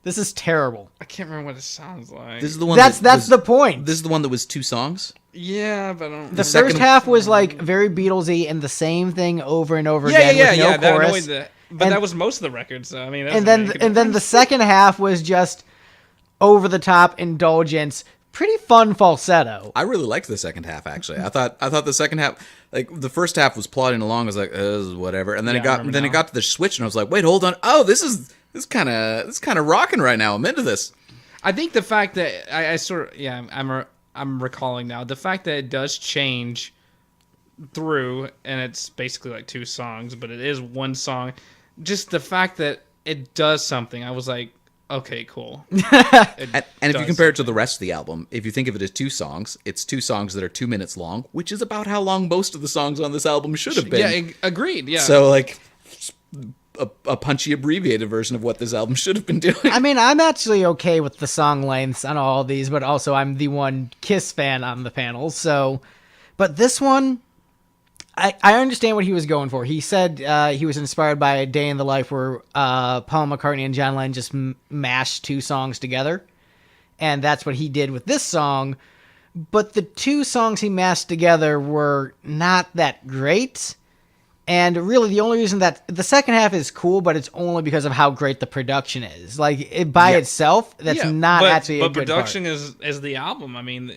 This is terrible. I can't remember what it sounds like. This is the one. That's was- the point. This is the one that was 2 songs. Yeah, but I don't. The second- first half was like very Beatlesy and the same thing over and over yeah, again yeah, with no yeah. That chorus. annoyed the. But And- that was most of the record, so I mean. That and doesn't then make a and then the difference. second half was just over the top indulgence, pretty fun falsetto. I really liked the second half. Actually, I thought the second half, like the first half, was plodding along. I was like, this is whatever, and then Yeah, I remember it now. got to the switch, and I was like, wait, hold on. Oh, this is kind of rocking right now. I'm into this. I think the fact that I sort of I'm recalling now the fact that it does change through, and it's basically like 2 songs, but it is 1 song. Just the fact that it does something, I was like, okay, cool. And if you does compare it to the rest of the album, if you think of it as 2 songs, it's 2 songs that are 2 minutes long, which is about how long most of the songs on this album should have been. Yeah, agreed. Yeah. So like a punchy abbreviated version of what this album should have been doing. I mean, I'm actually okay with the song lengths on all of these, but also I'm the one Kiss fan on the panel. So, but this one, I understand what he was going for. He said he was inspired by A Day in the Life where Paul McCartney and John Lennon just mashed 2 songs together. And that's what he did with this song. But the 2 songs he mashed together were not that great. And really, the only reason that the second half is cool, but it's only because of how great the production is. Like by itself, that's Yeah, not actually a but good production part. is the album. I mean,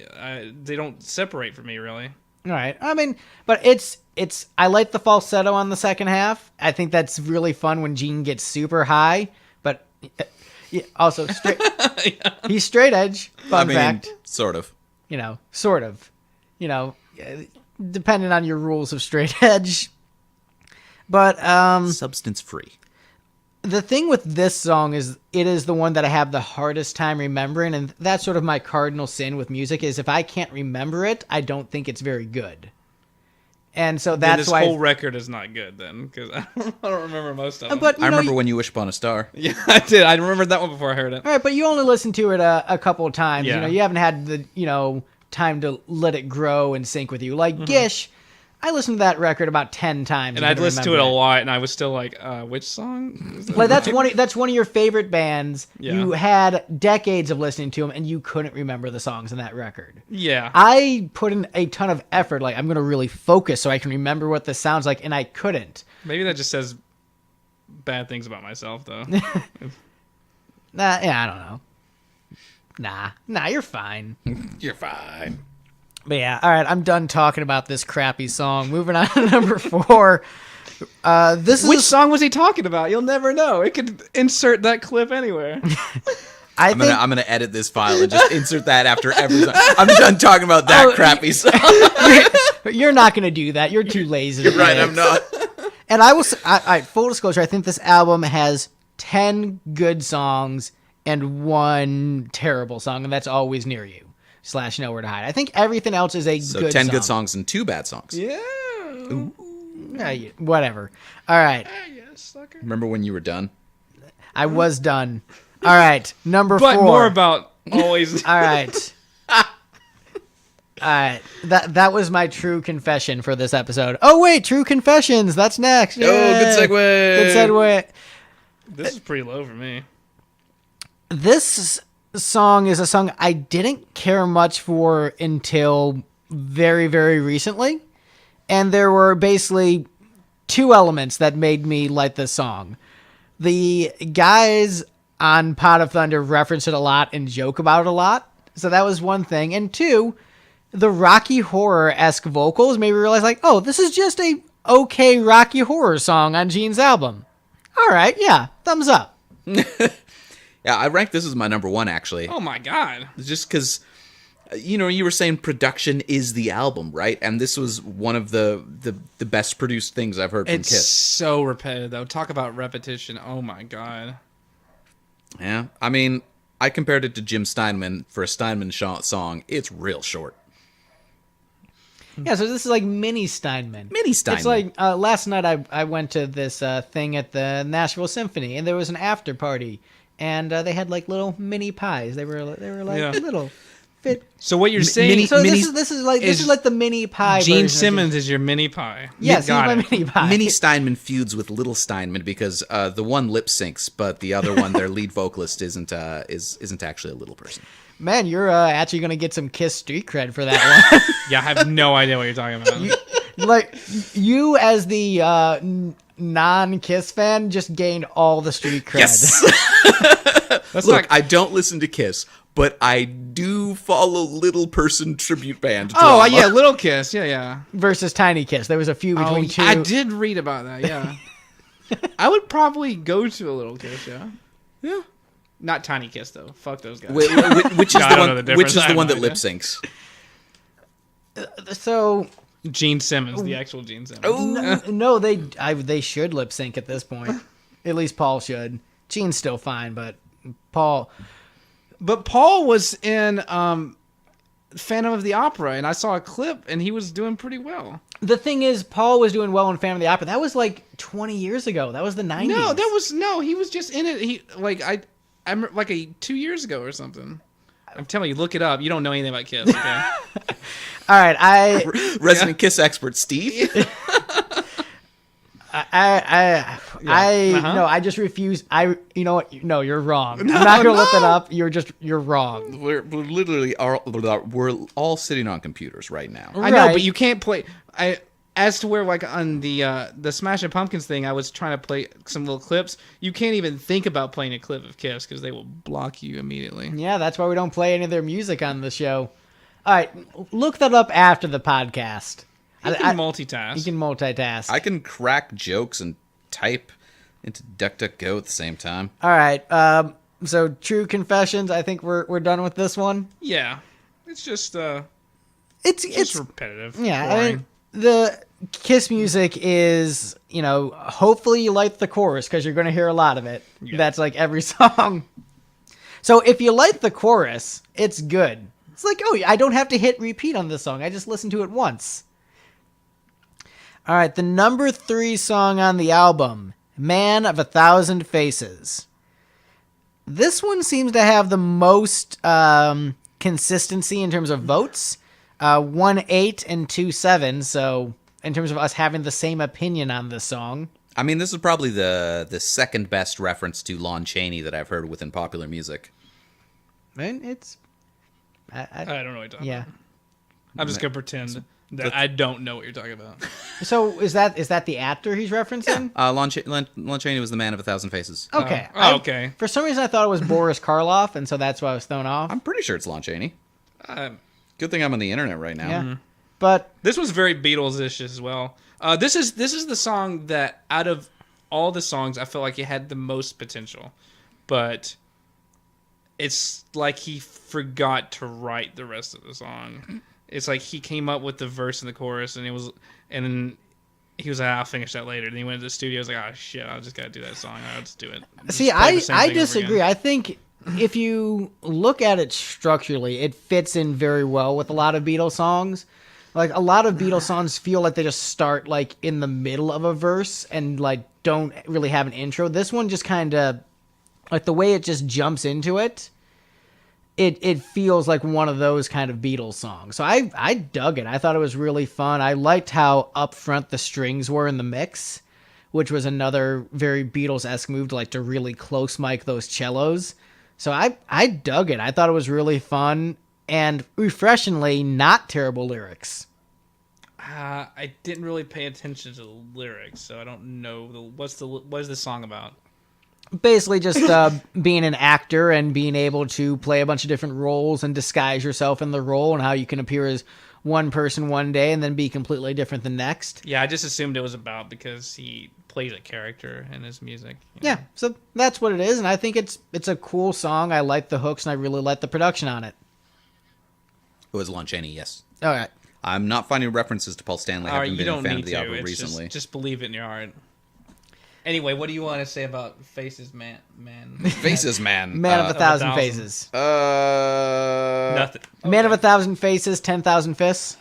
they don't separate for me really. All right. I mean, but it's. I like the falsetto on the second half. I think that's really fun when Gene gets super high. But also straight. He's straight edge. Fun fact. Sort of. You know, sort of. You know, depending on your rules of straight edge. But Substance free. the thing with this song is it is the one that I have the hardest time remembering, and that's sort of my cardinal sin with music is if I can't remember it, I don't think it's very good. And so Then that's this why. whole record is not good then, because I don't remember most of them. But I remember When You Wish Upon a Star. yeah, I did. I remembered that one before I heard it. all right, but you only listened to it a couple of times. Yeah. You know, you haven't had the time to let it grow and sync with you. Like Gish, I listened to that record about 10 times. And I'd listened to it a lot, and I was still like, which song? Is that? Like that's one of your favorite bands. Yeah. You had decades of listening to them, and you couldn't remember the songs in that record. Yeah. I put in a ton of effort. Like, I'm going to really focus so I can remember what this sounds like, and I couldn't. Maybe that just says bad things about myself, though. I don't know. Nah, you're fine. You're fine. But yeah, all right, I'm done talking about this crappy song. Moving on to number 4. This is Which song was he talking about? You'll never know. It could insert that clip anywhere. I'm gonna edit this file and just insert that after every song. I'm done talking about that crappy song. you're not going to do that. You're too lazy. to You're right, edit. I'm not. And I was, full disclosure, I think this album has 10 good songs and 1 terrible song, and that's Always Near You / Nowhere to Hide. I think everything else is a So good 10 song. good songs and 2 bad songs. Yeah. Whatever. All right. Yes, sucker. Remember when you were done? I was done. All right. Number But 4. more about always. All right. All right. That was my true confession for this episode. Oh, wait. True confessions. That's next. Oh, good segue. Good segue. This is pretty low for me. This song is a song I didn't care much for until very, very recently. And there were basically 2 elements that made me like this song. The guys on Pot of Thunder reference it a lot and joke about it a lot. So that was one thing. And 2, the Rocky Horror-esque vocals made me realize, like, oh, this is just a okay Rocky Horror song on Gene's album. All right, yeah, thumbs up. Yeah, I ranked this as my number 1, actually. Oh my god. Just because, you know, you were saying production is the album, right? And this was one of the best produced things I've heard from It's Kiss. so repetitive, though. Talk about repetition. Oh my god. Yeah, I mean, I compared it to Jim Steinman. For a Steinman song, it's real short. Yeah, so this is like mini Steinman. Mini Steinman. It's like last night I went to this thing at the Nashville Symphony, and there was an after party, and they had like little mini pies. They were like little fit. So what you're saying? So this is like the mini pie. Gene version of Simmons is your mini pie. Yes, he's Got my it. mini pie. Mini Steinman feuds with Little Steinman because the one lip syncs, but the other one, their lead vocalist, isn't actually a little person. Man, you're actually gonna get some Kiss street cred for that one. Yeah, I have no idea what you're talking about. Like you as the non-Kiss fan just gained all the street cred. Yes. That's Look, not. I don't listen to Kiss, but I do follow Little Person tribute band. Oh drama. yeah, Little Kiss. Yeah. Versus Tiny Kiss. There was a few between two. I did read about that. Yeah. I would probably go to a Little Kiss. Yeah. Yeah. Not Tiny Kiss though. Fuck those guys. Which is No, I the don't know one? the Which difference. is I the have one no that lip idea. syncs? So Gene Simmons, the actual Gene Simmons. no, they should lip sync at this point. At least Paul should. Gene's still fine, but Paul. But Paul was in Phantom of the Opera, and I saw a clip, and he was doing pretty well. The thing is, Paul was doing well in Phantom of the Opera. That was like 20 years ago. That was the 90s. No, he was just in it. I'm like 2 years ago or something. I'm telling you, look it up. You don't know anything about Kiss, okay? All right, Resident Kiss expert Steve. no, Uh-huh. I just refuse. You know what? No, you're wrong. I'm not gonna look it up. You're wrong. We're literally we're all sitting on computers right now. I know, Right. but you can't play. As to where, like, on the Smashing Pumpkins thing, I was trying to play some little clips. You can't even think about playing a clip of Kiss because they will block you immediately. Yeah, that's why we don't play any of their music on the show. All right, look that up after the podcast. You can multitask. You can multitask. I can crack jokes and type into DuckDuckGo at the same time. All right. So true confessions. I think we're done with this one. Yeah, it's just It's repetitive. yeah. boring. I mean, the Kiss music is, hopefully you like the chorus because you're going to hear a lot of it. Yeah. That's like every song. So if you like the chorus, it's good. It's like, oh, I don't have to hit repeat on this song. I just listen to it once. All right, the number 3 song on the album, Man of a Thousand Faces. This one seems to have the most consistency in terms of votes. 1-8 and 2-7. So in terms of us having the same opinion on this song. I mean, this is probably the second best reference to Lon Chaney that I've heard within popular music. And it's... I don't know what you're talking yeah. about. I'm just gonna pretend that I don't know what you're talking about. So is that the actor he's referencing? Lon Chaney was the man of a thousand faces. Okay. Okay. For some reason I thought it was Boris Karloff, and so that's why I was thrown off. I'm pretty sure it's Lon Chaney. Um, Good thing I'm on the internet right now. Yeah. But This was very Beatles-ish as well. This is the song that out of all the songs, I felt like it had the most potential, but it's like he forgot to write the rest of the song. It's like he came up with the verse and the chorus, and then he was like, I'll finish that later. Then he went to the studio. I was like, oh shit, I just gotta do that song. I'll just do it. Just see, play the same I thing over disagree. again. I think if you look at it structurally, it fits in very well with a lot of Beatles songs. Like, a lot of Beatles songs feel like they just start, like, in the middle of a verse and, like, don't really have an intro. This one just kind of, like, the way it just jumps into it, it feels like one of those kind of Beatles songs. So I dug it. I thought it was really fun. I liked how upfront the strings were in the mix, which was another very Beatles-esque move to really close mic those cellos. So I dug it. I thought it was really fun and refreshingly not terrible lyrics. I didn't really pay attention to the lyrics, so I don't know what is the song about. Basically just being an actor and being able to play a bunch of different roles and disguise yourself in the role, and how you can appear as one person one day and then be completely different the next. Yeah, I just assumed it was about because he plays a character in his music. Yeah, so that's what it is, and I think it's a cool song. I like the hooks, and I really like the production on it. It was Lon Chaney, yes. All right. I'm not finding references to Paul Stanley. I haven't You been don't a fan need of the to. album It's recently. just believe it in your heart. Anyway, what do you want to say about Faces Man? Faces, man. Man of a thousand 1,000. faces. Nothing. Man of a thousand faces, 10,000 fists.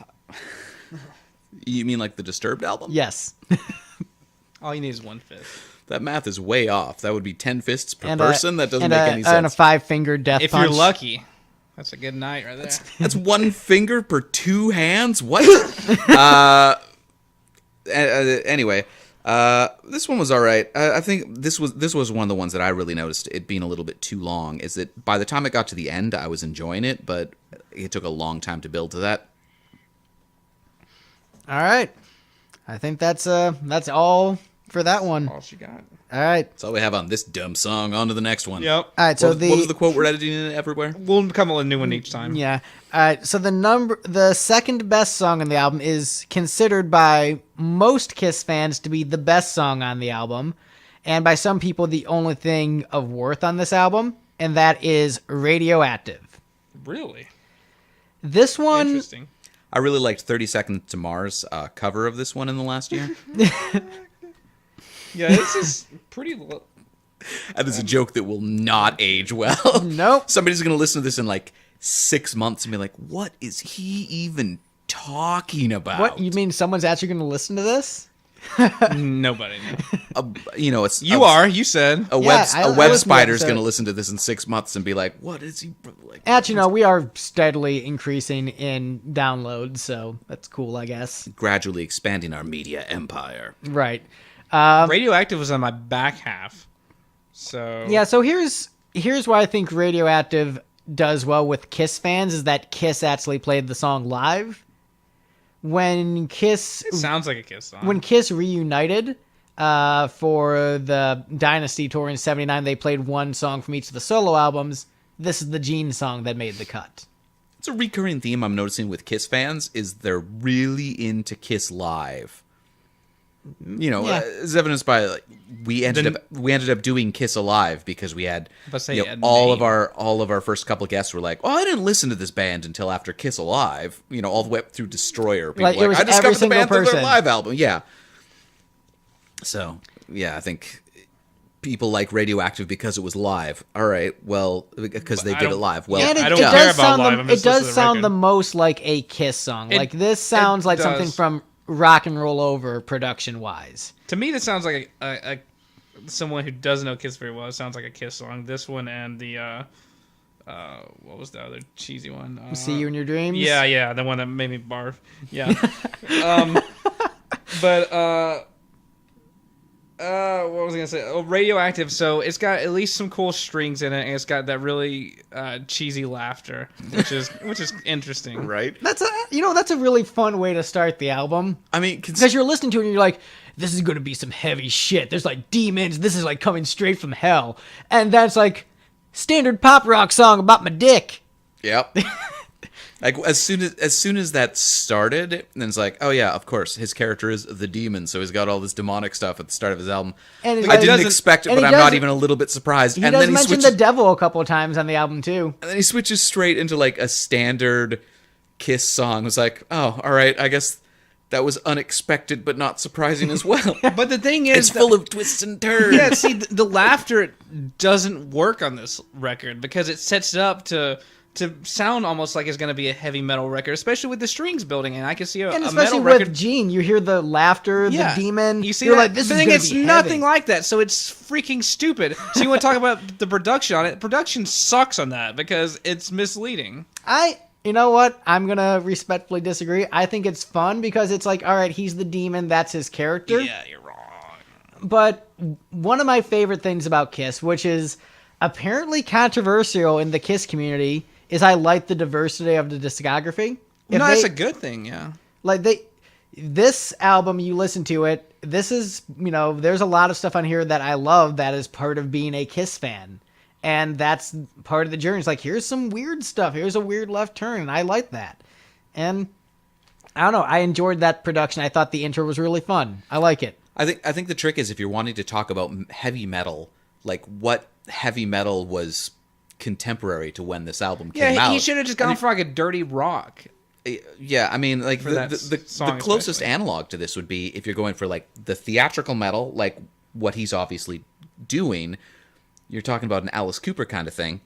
You mean like the Disturbed album? Yes. All you need is one fist. That math is way off. That would be 10 fists per And person. That doesn't and make a, any And a sense. 5-finger death If punch. you're lucky, that's a good night right there. That's one finger per two hands? What? Anyway, this one was all right. I think this was one of the ones that I really noticed it being a little bit too long. Is that by the time it got to the end, I was enjoying it, but it took a long time to build to that. All right. I think that's all for that one. All she got. All right. That's all we have on this dumb song. On to the next one. Yep. All right. So What was the quote we're editing in everywhere? We'll come up with a new one each time. Yeah. All right. So the second best song on the album is considered by most Kiss fans to be the best song on the album, and by some people the only thing of worth on this album, and that is Radioactive. Really? This one, Interesting. I really liked 30 Seconds to Mars cover of this one in the last year. Yeah, this is pretty. That is a joke that will not age well. Nope. Somebody's going to listen to this in like 6 months and be like, what is he even talking about? what you mean? Someone's actually going to listen to this? Nobody. No. It's You are. You said. a Yeah, web I a listened web to the spider's episode. going to listen to this in 6 months and be like, what is he like? Actually, no. We are steadily increasing in downloads, so that's cool, I guess. Gradually expanding our media empire. Right. Radioactive was on my back half. So Yeah, so here's why I think Radioactive does well with Kiss fans is that Kiss actually played the song live. When Kiss it sounds like a Kiss song. when Kiss reunited for the Dynasty tour in '79, they played one song from each of the solo albums. This is the Gene song that made the cut. It's a recurring theme I'm noticing with Kiss fans is they're really into Kiss live. Yeah. As evidenced by we ended up doing Kiss Alive because we had Let's say a all of name. our first couple of guests were like, "Oh, I didn't listen to this band until after Kiss Alive." All the way up through Destroyer. People Like, it were was I every discovered the single band through their person. live album. Yeah. So I think people like Radioactive because it was live. All right, well, because they I did it don't- live. Well, And I it don't does care about sound live, the, I'm it just listening does to the sound record. the most like a Kiss song. It- Like this sounds like something does. from Rock and Roll Over production wise. To me, this sounds like a someone who doesn't know Kiss very well. It sounds like a Kiss song. This one and the what was the other cheesy one? See You in Your Dreams. Yeah, the one that made me barf. Yeah. But what was I gonna say? Oh, Radioactive. So it's got at least some cool strings in it, and it's got that really cheesy laughter, which is interesting. right? That's a really fun way to start the album. I mean, Because you're listening to it and you're like, this is going to be some heavy shit. There's like demons. This is like coming straight from hell. And that's like standard pop rock song about my dick. Yep. Like as soon as that started, then it's like, oh yeah, of course, his character is the demon, so he's got all this demonic stuff at the start of his album. And it I didn't doesn't- expect it, and but he I'm not doesn't- even a little bit surprised. He And does then he mention switches, the devil a couple of times on the album too. and then he switches straight into like a standard Kiss song. It's like, oh, all right, I guess that was unexpected, but not surprising as well. But the thing is, It's full of twists and turns. yeah. See, the laughter doesn't work on this record because it sets it up to to sound almost like it's going to be a heavy metal record, especially with the strings building, and I can see a And a especially metal with record. Gene, you hear the laughter, the demon. You see you're that? like, this the is thing, gonna it's be nothing heavy. like that, so it's freaking stupid. So you want to talk about the production on it? Production sucks on that because it's misleading. You know what? I'm gonna respectfully disagree. I think it's fun because it's like, all right, he's the demon, that's his character. Yeah, you're wrong. But one of my favorite things about Kiss, which is apparently controversial in the Kiss community, is I like the diversity of the discography. That's a good thing, yeah. This album, you listen to it, this is, there's a lot of stuff on here that I love that is part of being a Kiss fan. And that's part of the journey. It's like, here's some weird stuff. Here's a weird left turn. And I like that. And I don't know. I enjoyed that production. I thought the intro was really fun. I like it. I think the trick is if you're wanting to talk about heavy metal, like what heavy metal was contemporary to when this album came out. He should have just gone for like a dirty rock. Yeah, I mean, like the song closest especially. analog to this would be if you're going for like the theatrical metal, like what he's obviously doing. You're talking about an Alice Cooper kind of thing.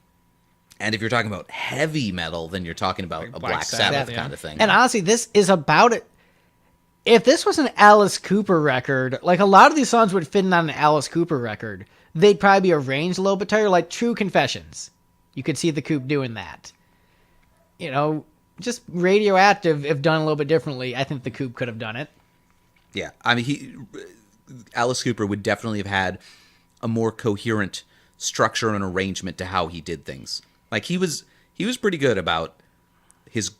And if you're talking about heavy metal, then you're talking about Like a Black Black Sabbath Sabbath, kind of thing. And honestly, this is about it. If this was an Alice Cooper record, like a lot of these songs would fit in on an Alice Cooper record. They'd probably be arranged a little bit tighter, like True Confessions. You could see the Coop doing that. Just Radioactive, if done a little bit differently, I think the Coop could have done it. Yeah, I mean, Alice Cooper would definitely have had a more coherent structure and arrangement to how he did things. Like he was pretty good about his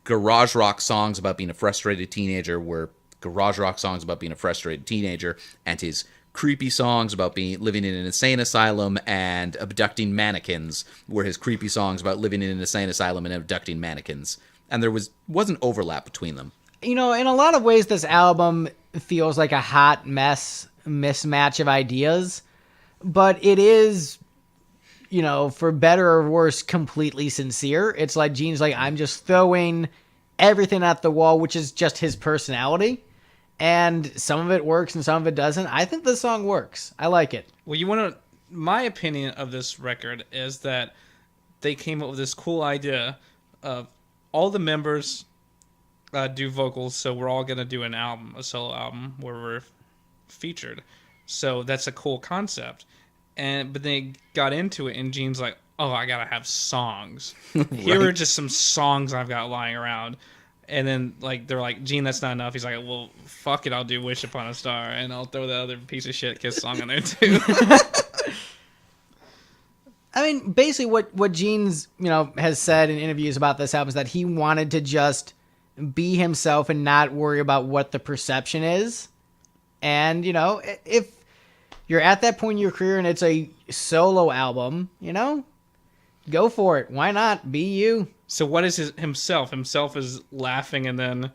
garage rock songs about being a frustrated teenager were garage rock songs about being a frustrated teenager, and his creepy songs about living in an insane asylum and abducting mannequins were his creepy songs about living in an insane asylum and abducting mannequins. And there wasn't overlap between them. In a lot of ways, this album feels like a hot mismatch of ideas, but it is, for better or worse, completely sincere. It's like Gene's like, I'm just throwing everything at the wall, which is just his personality. And some of it works and some of it doesn't. I think this song works. I like it. Well, my opinion of this record is that they came up with this cool idea of all the members do vocals, so we're all going to do a solo album where we're featured. So that's a cool concept. But they got into it, and Gene's like, oh, I got to have songs. Right. Here are just some songs I've got lying around. And then they're like, Gene, that's not enough. He's like, well, fuck it, I'll do Wish Upon a Star, and I'll throw that other piece of shit Kiss song in there too. I mean, basically what Gene's, has said in interviews about this album is that he wanted to just be himself and not worry about what the perception is. And, if you're at that point in your career and it's a solo album, go for it. Why not? Be you. So what is himself? Himself is laughing and then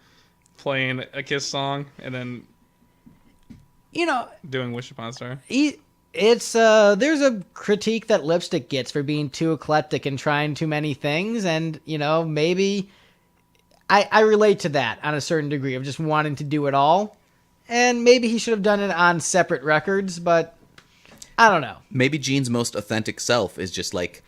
playing a Kiss song and then doing Wish Upon a Star. It's there's a critique that Lipstick gets for being too eclectic and trying too many things, and maybe I relate to that on a certain degree of just wanting to do it all, and maybe he should have done it on separate records, but I don't know. Maybe Gene's most authentic self is just like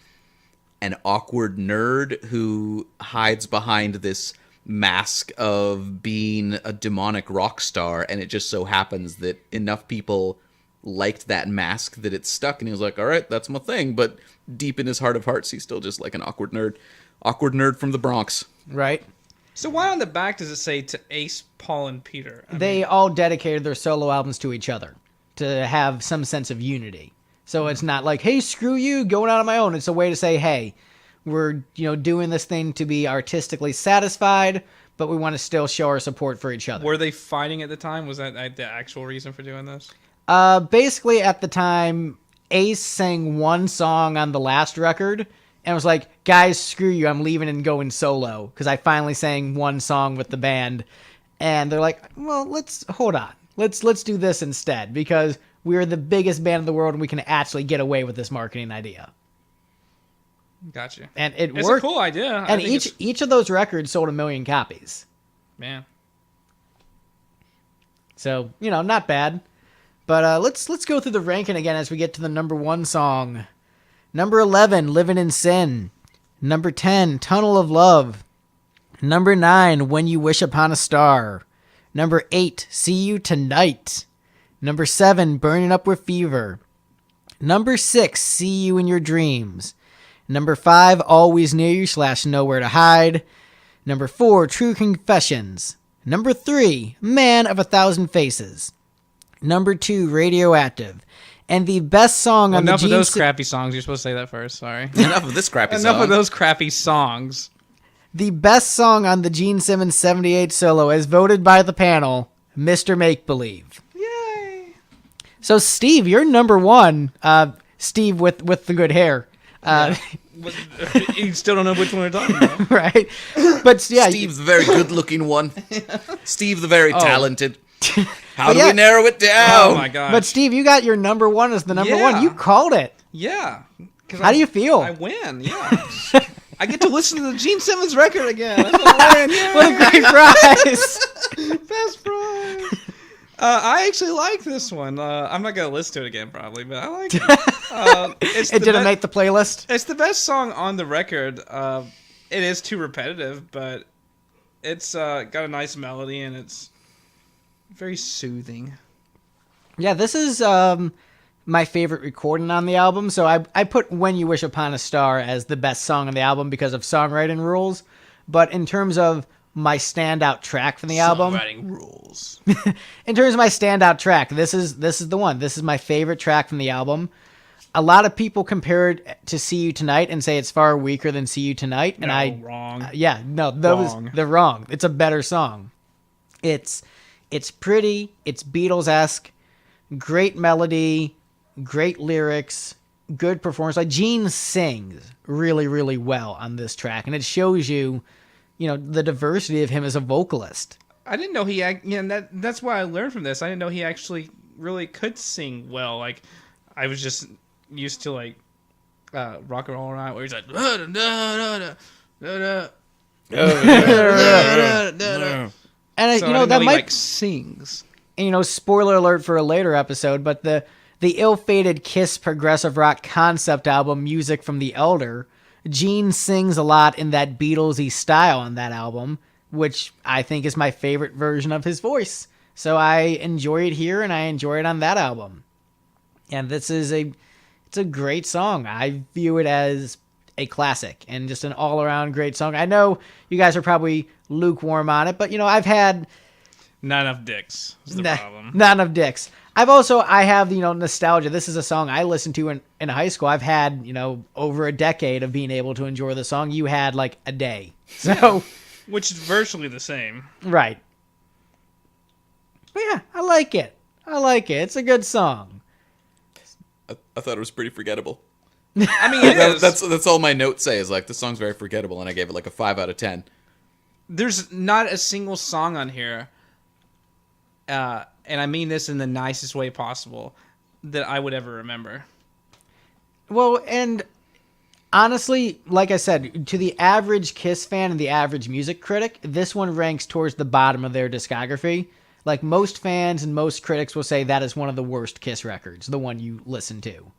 an awkward nerd who hides behind this mask of being a demonic rock star, and it just so happens that enough people liked that mask that it stuck, and he was like, all right, that's my thing. But deep in his heart of hearts, he's still just like an awkward nerd from the Bronx. Right. So why on the back does it say to Ace, Paul, and Peter? They all dedicated their solo albums to each other to have some sense of unity. So it's not like, hey, screw you, going out on my own. It's a way to say, hey, we're doing this thing to be artistically satisfied, but we want to still show our support for each other. Were they fighting at the time? Was that the actual reason for doing this? Basically, at the time, Ace sang one song on the last record and was like, guys, screw you, I'm leaving and going solo because I finally sang one song with the band. And they're like, well, hold on. Let's do this instead because we're the biggest band in the world and we can actually get away with this marketing idea. Gotcha. And it's worked. A cool idea. And each of those records sold 1 million copies. Man. So, not bad. But let's go through the ranking again as we get to the number 1 song. Number 11, Living in Sin. Number 10, Tunnel of Love. Number 9, When You Wish Upon a Star. Number 8, See You Tonight. Number 7, Burning Up with Fever. Number 6, See You in Your Dreams. Number 5, Always Near You / Nowhere to Hide. Number 4, True Confessions. Number 3, Man of a Thousand Faces. Number 2, Radioactive. And the best song on the Enough of those crappy songs. You're supposed to say that first. Sorry. Enough of this crappy song. Enough of those crappy songs. The best song on the Gene Simmons 78 solo, as voted by the panel, Mr. Make Believe. Yay! So, Steve, you're number 1. Steve with the good hair. You still don't know which one we're talking about. Right? But, yeah. Steve's the very good-looking one. Steve the very talented. How do we narrow it down? Oh, my God. But, Steve, you got your number 1 as the number Yeah. 1. You called it. Yeah. How do you feel? I win, yeah. I get to listen to the Gene Simmons record again. That's what I win. Yay! What a great prize. Best prize. I actually like this one. I'm not going to listen to it again, probably, but I like it. It didn't make the playlist. It's the best song on the record. It is too repetitive, but it's got a nice melody, and it's very soothing. Yeah, this is my favorite recording on the album. So I put When You Wish Upon a Star as the best song on the album because of songwriting rules. But in terms of my standout track from the album, Songwriting rules. in terms of my standout track, this is the one. This is my favorite track from the album. A lot of people compare it to See You Tonight and say it's far weaker than See You Tonight. And wrong. They're wrong. It's a better song. It's pretty. It's Beatles-esque. Great melody. Great lyrics. Good performance. Like, Gene sings really, really well on this track, and it shows you, the diversity of him as a vocalist. I didn't know that's why I learned from this. I didn't know he actually really could sing well. Like, I was just used to like Rock and Roll All Night, where he's like, and so that might sings. And, spoiler alert for a later episode, but the ill-fated Kiss progressive rock concept album, Music from the Elder, Gene sings a lot in that Beatles-y style on that album, which I think is my favorite version of his voice. So I enjoy it here, and I enjoy it on that album. And it's a great song. I view it as a classic and just an all-around great song. I know you guys are probably lukewarm on it, but, I've had... Not enough dicks is the problem. Not enough dicks. I have, nostalgia. This is a song I listened to in high school. I've had, over a decade of being able to enjoy the song. You had, like, a day. So... Which is virtually the same. Right. But yeah, I like it. It's a good song. I thought it was pretty forgettable. I mean, it is. That's all my notes say is, like, the song's very forgettable, and I gave it, like, a 5 out of 10. There's not a single song on here, and I mean this in the nicest way possible, that I would ever remember. Well, and honestly, like I said, to the average Kiss fan and the average music critic, this one ranks towards the bottom of their discography. Like, most fans and most critics will say that is one of the worst Kiss records, the one you listen to.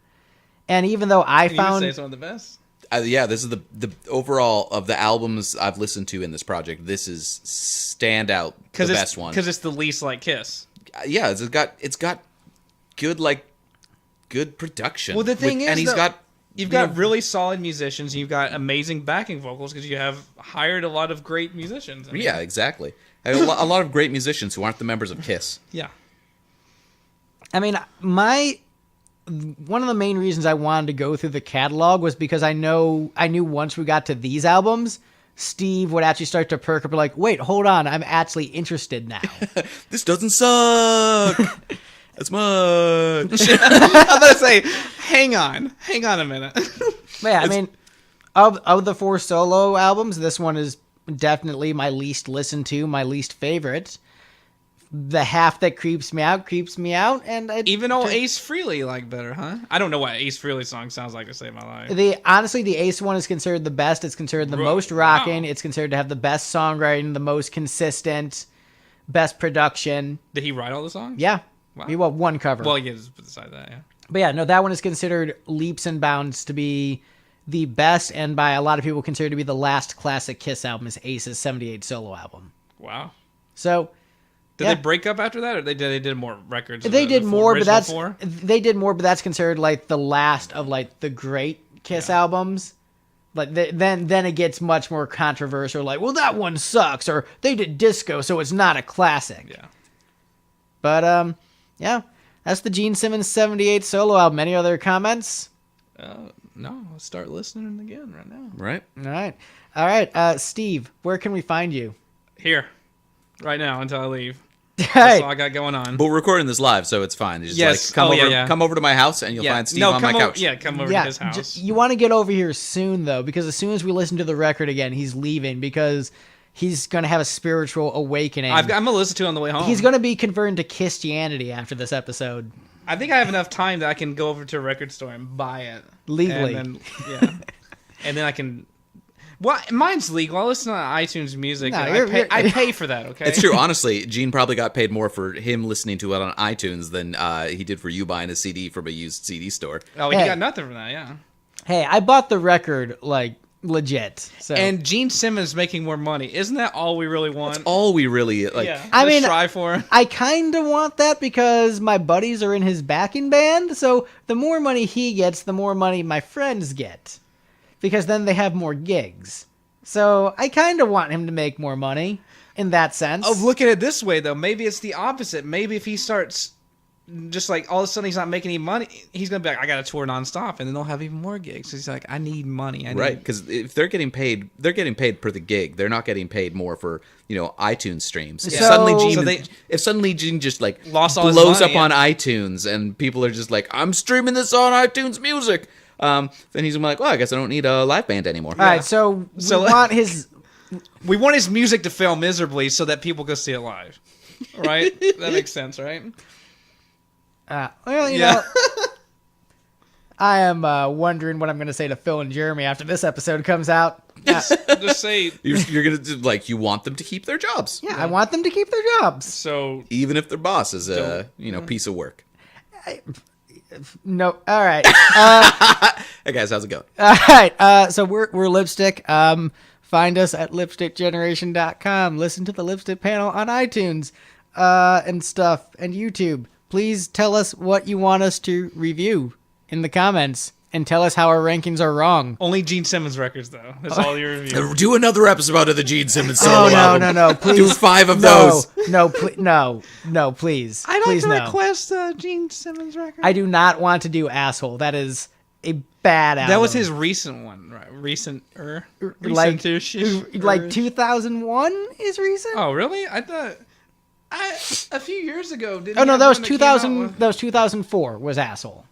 And even though I Can found... you say it's one of the best? Yeah, this is the overall of the albums I've listened to in this project. This is standout, the best one. Because it's the least like Kiss. Yeah, it's got good production. Well, the thing is, and he's got you've got really solid musicians. You've got amazing backing vocals because you have hired a lot of great musicians. Yeah, exactly. A lot of great musicians who aren't the members of Kiss. Yeah. I mean, one of the main reasons I wanted to go through the catalog was because I knew once we got to these albums, Steve would actually start to perk up, like, wait, hold on, I'm actually interested now. This doesn't suck as much. I was about to say, hang on a minute. But yeah, I mean, of the 4 solo albums, this one is definitely my least listened to, my least favorite. The half that creeps me out, and Even old Ace Frehley like better, huh? I don't know what Ace Frehley song sounds like to save my life. Honestly, the Ace one is considered the best. It's considered the most rocking. It's considered to have the best songwriting, the most consistent, best production. Did he write all the songs? Yeah. Wow. He one cover. Well, yeah, just beside that, yeah. But yeah, no, that one is considered leaps and bounds to be the best and by a lot of people considered to be the last classic Kiss album is Ace's 78 solo album. Wow. So Did they break up after that, or they did more records? They did more, but that's four? they did more, but that's considered like the last of like the great Kiss albums. Like then it gets much more controversial. Like, well, that one sucks, or they did disco, so it's not a classic. Yeah. But yeah, that's the Gene Simmons 78 solo album. Any other comments? No, let's start listening again right now. Right? All right. Steve, where can we find you? Here, right now until I leave. Hey. That's all I got going on. But we're recording this live, so it's fine. Just Yes. come over to my house and you'll find Steve on my couch. Come over to his house. You want to get over here soon, though, because as soon as we listen to the record again, he's leaving because he's going to have a spiritual awakening. I'm going to listen to it on the way home. He's going to be converted to Christianity after this episode. I think I have enough time that I can go over to a record store and buy it. Legally. And then, and then I can... Well, mine's legal. I listen to iTunes Music. No, and I pay for that, okay? It's true. Honestly, Gene probably got paid more for him listening to it on iTunes than he did for you buying a CD from a used CD store. Oh, he got nothing from that, yeah. Hey, I bought the record, like, legit. So. And Gene Simmons making more money. Isn't that all we really want? That's all we really, like... Yeah, I mean, strive for. I kind of want that because my buddies are in his backing band, so the more money he gets, the more money my friends get. Because then they have more gigs. So I kind of want him to make more money in that sense. Oh, look at it this way, though. Maybe it's the opposite. Maybe if he starts just like all of a sudden he's not making any money, he's going to be like, I got to tour nonstop. And then they'll have even more gigs. He's like, I need money. Right, because if they're getting paid per the gig. They're not getting paid more for, iTunes streams. Yeah. If suddenly Gene just like lost all his blows money, up on iTunes and people are just like, I'm streaming this on iTunes Music. Then he's gonna be like, well, I guess I don't need a live band anymore. All right, so we want his music to fail miserably so that people go see it live. Right? That makes sense, right? Well, you know, I am wondering what I'm going to say to Phil and Jeremy after this episode comes out. Just say... You're going to, like, you want them to keep their jobs. Yeah, I want them to keep their jobs. So... Even if their boss is a, piece of work. No, all right. Hey, guys, how's it going? All right, so we're Lipstick. Find us at lipstickgeneration.com. Listen to the Lipstick panel on iTunes and stuff, and YouTube. Please tell us what you want us to review in the comments, and tell us how our rankings are wrong. Only Gene Simmons records, though. That's all your review. Do another episode of the Gene Simmons solo album. No, please. Do 5 of those. No, please. I'd like please, to no. request a Gene Simmons record. I do not want to do Asshole. That is a bad album. That was his recent one, right? Recent-ish? Like 2001 is recent? Oh, really? I thought... a few years ago... That was 2000. That was 2004 was Asshole.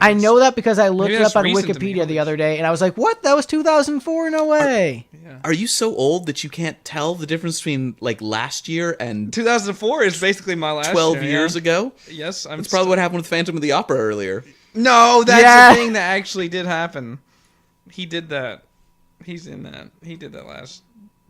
I know that because I looked it up on Wikipedia the other day, and I was like, what? That was 2004? No way. Are you so old that you can't tell the difference between, like, last year and... 2004 is basically my last 12 year, years ago? Yes. That's probably what happened with Phantom of the Opera earlier. No, that's the thing that actually did happen. He did that. He's in that. He did that last...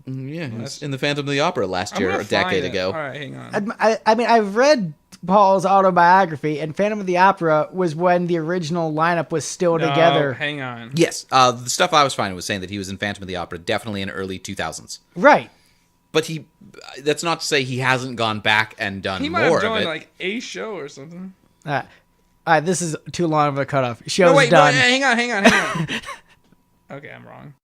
Yeah, he was in the Phantom of the Opera last year, a decade ago. All right, hang on. I mean, I've read Paul's autobiography, and Phantom of the Opera was when the original lineup was still together. Hang on. Yes, the stuff I was finding was saying that he was in Phantom of the Opera definitely in early 2000s. Right. But that's not to say he hasn't gone back and done he more might have of joined it. like a show or something. All right, this is too long of a cutoff. Show's No, wait, done. No, hang on. Okay, I'm wrong.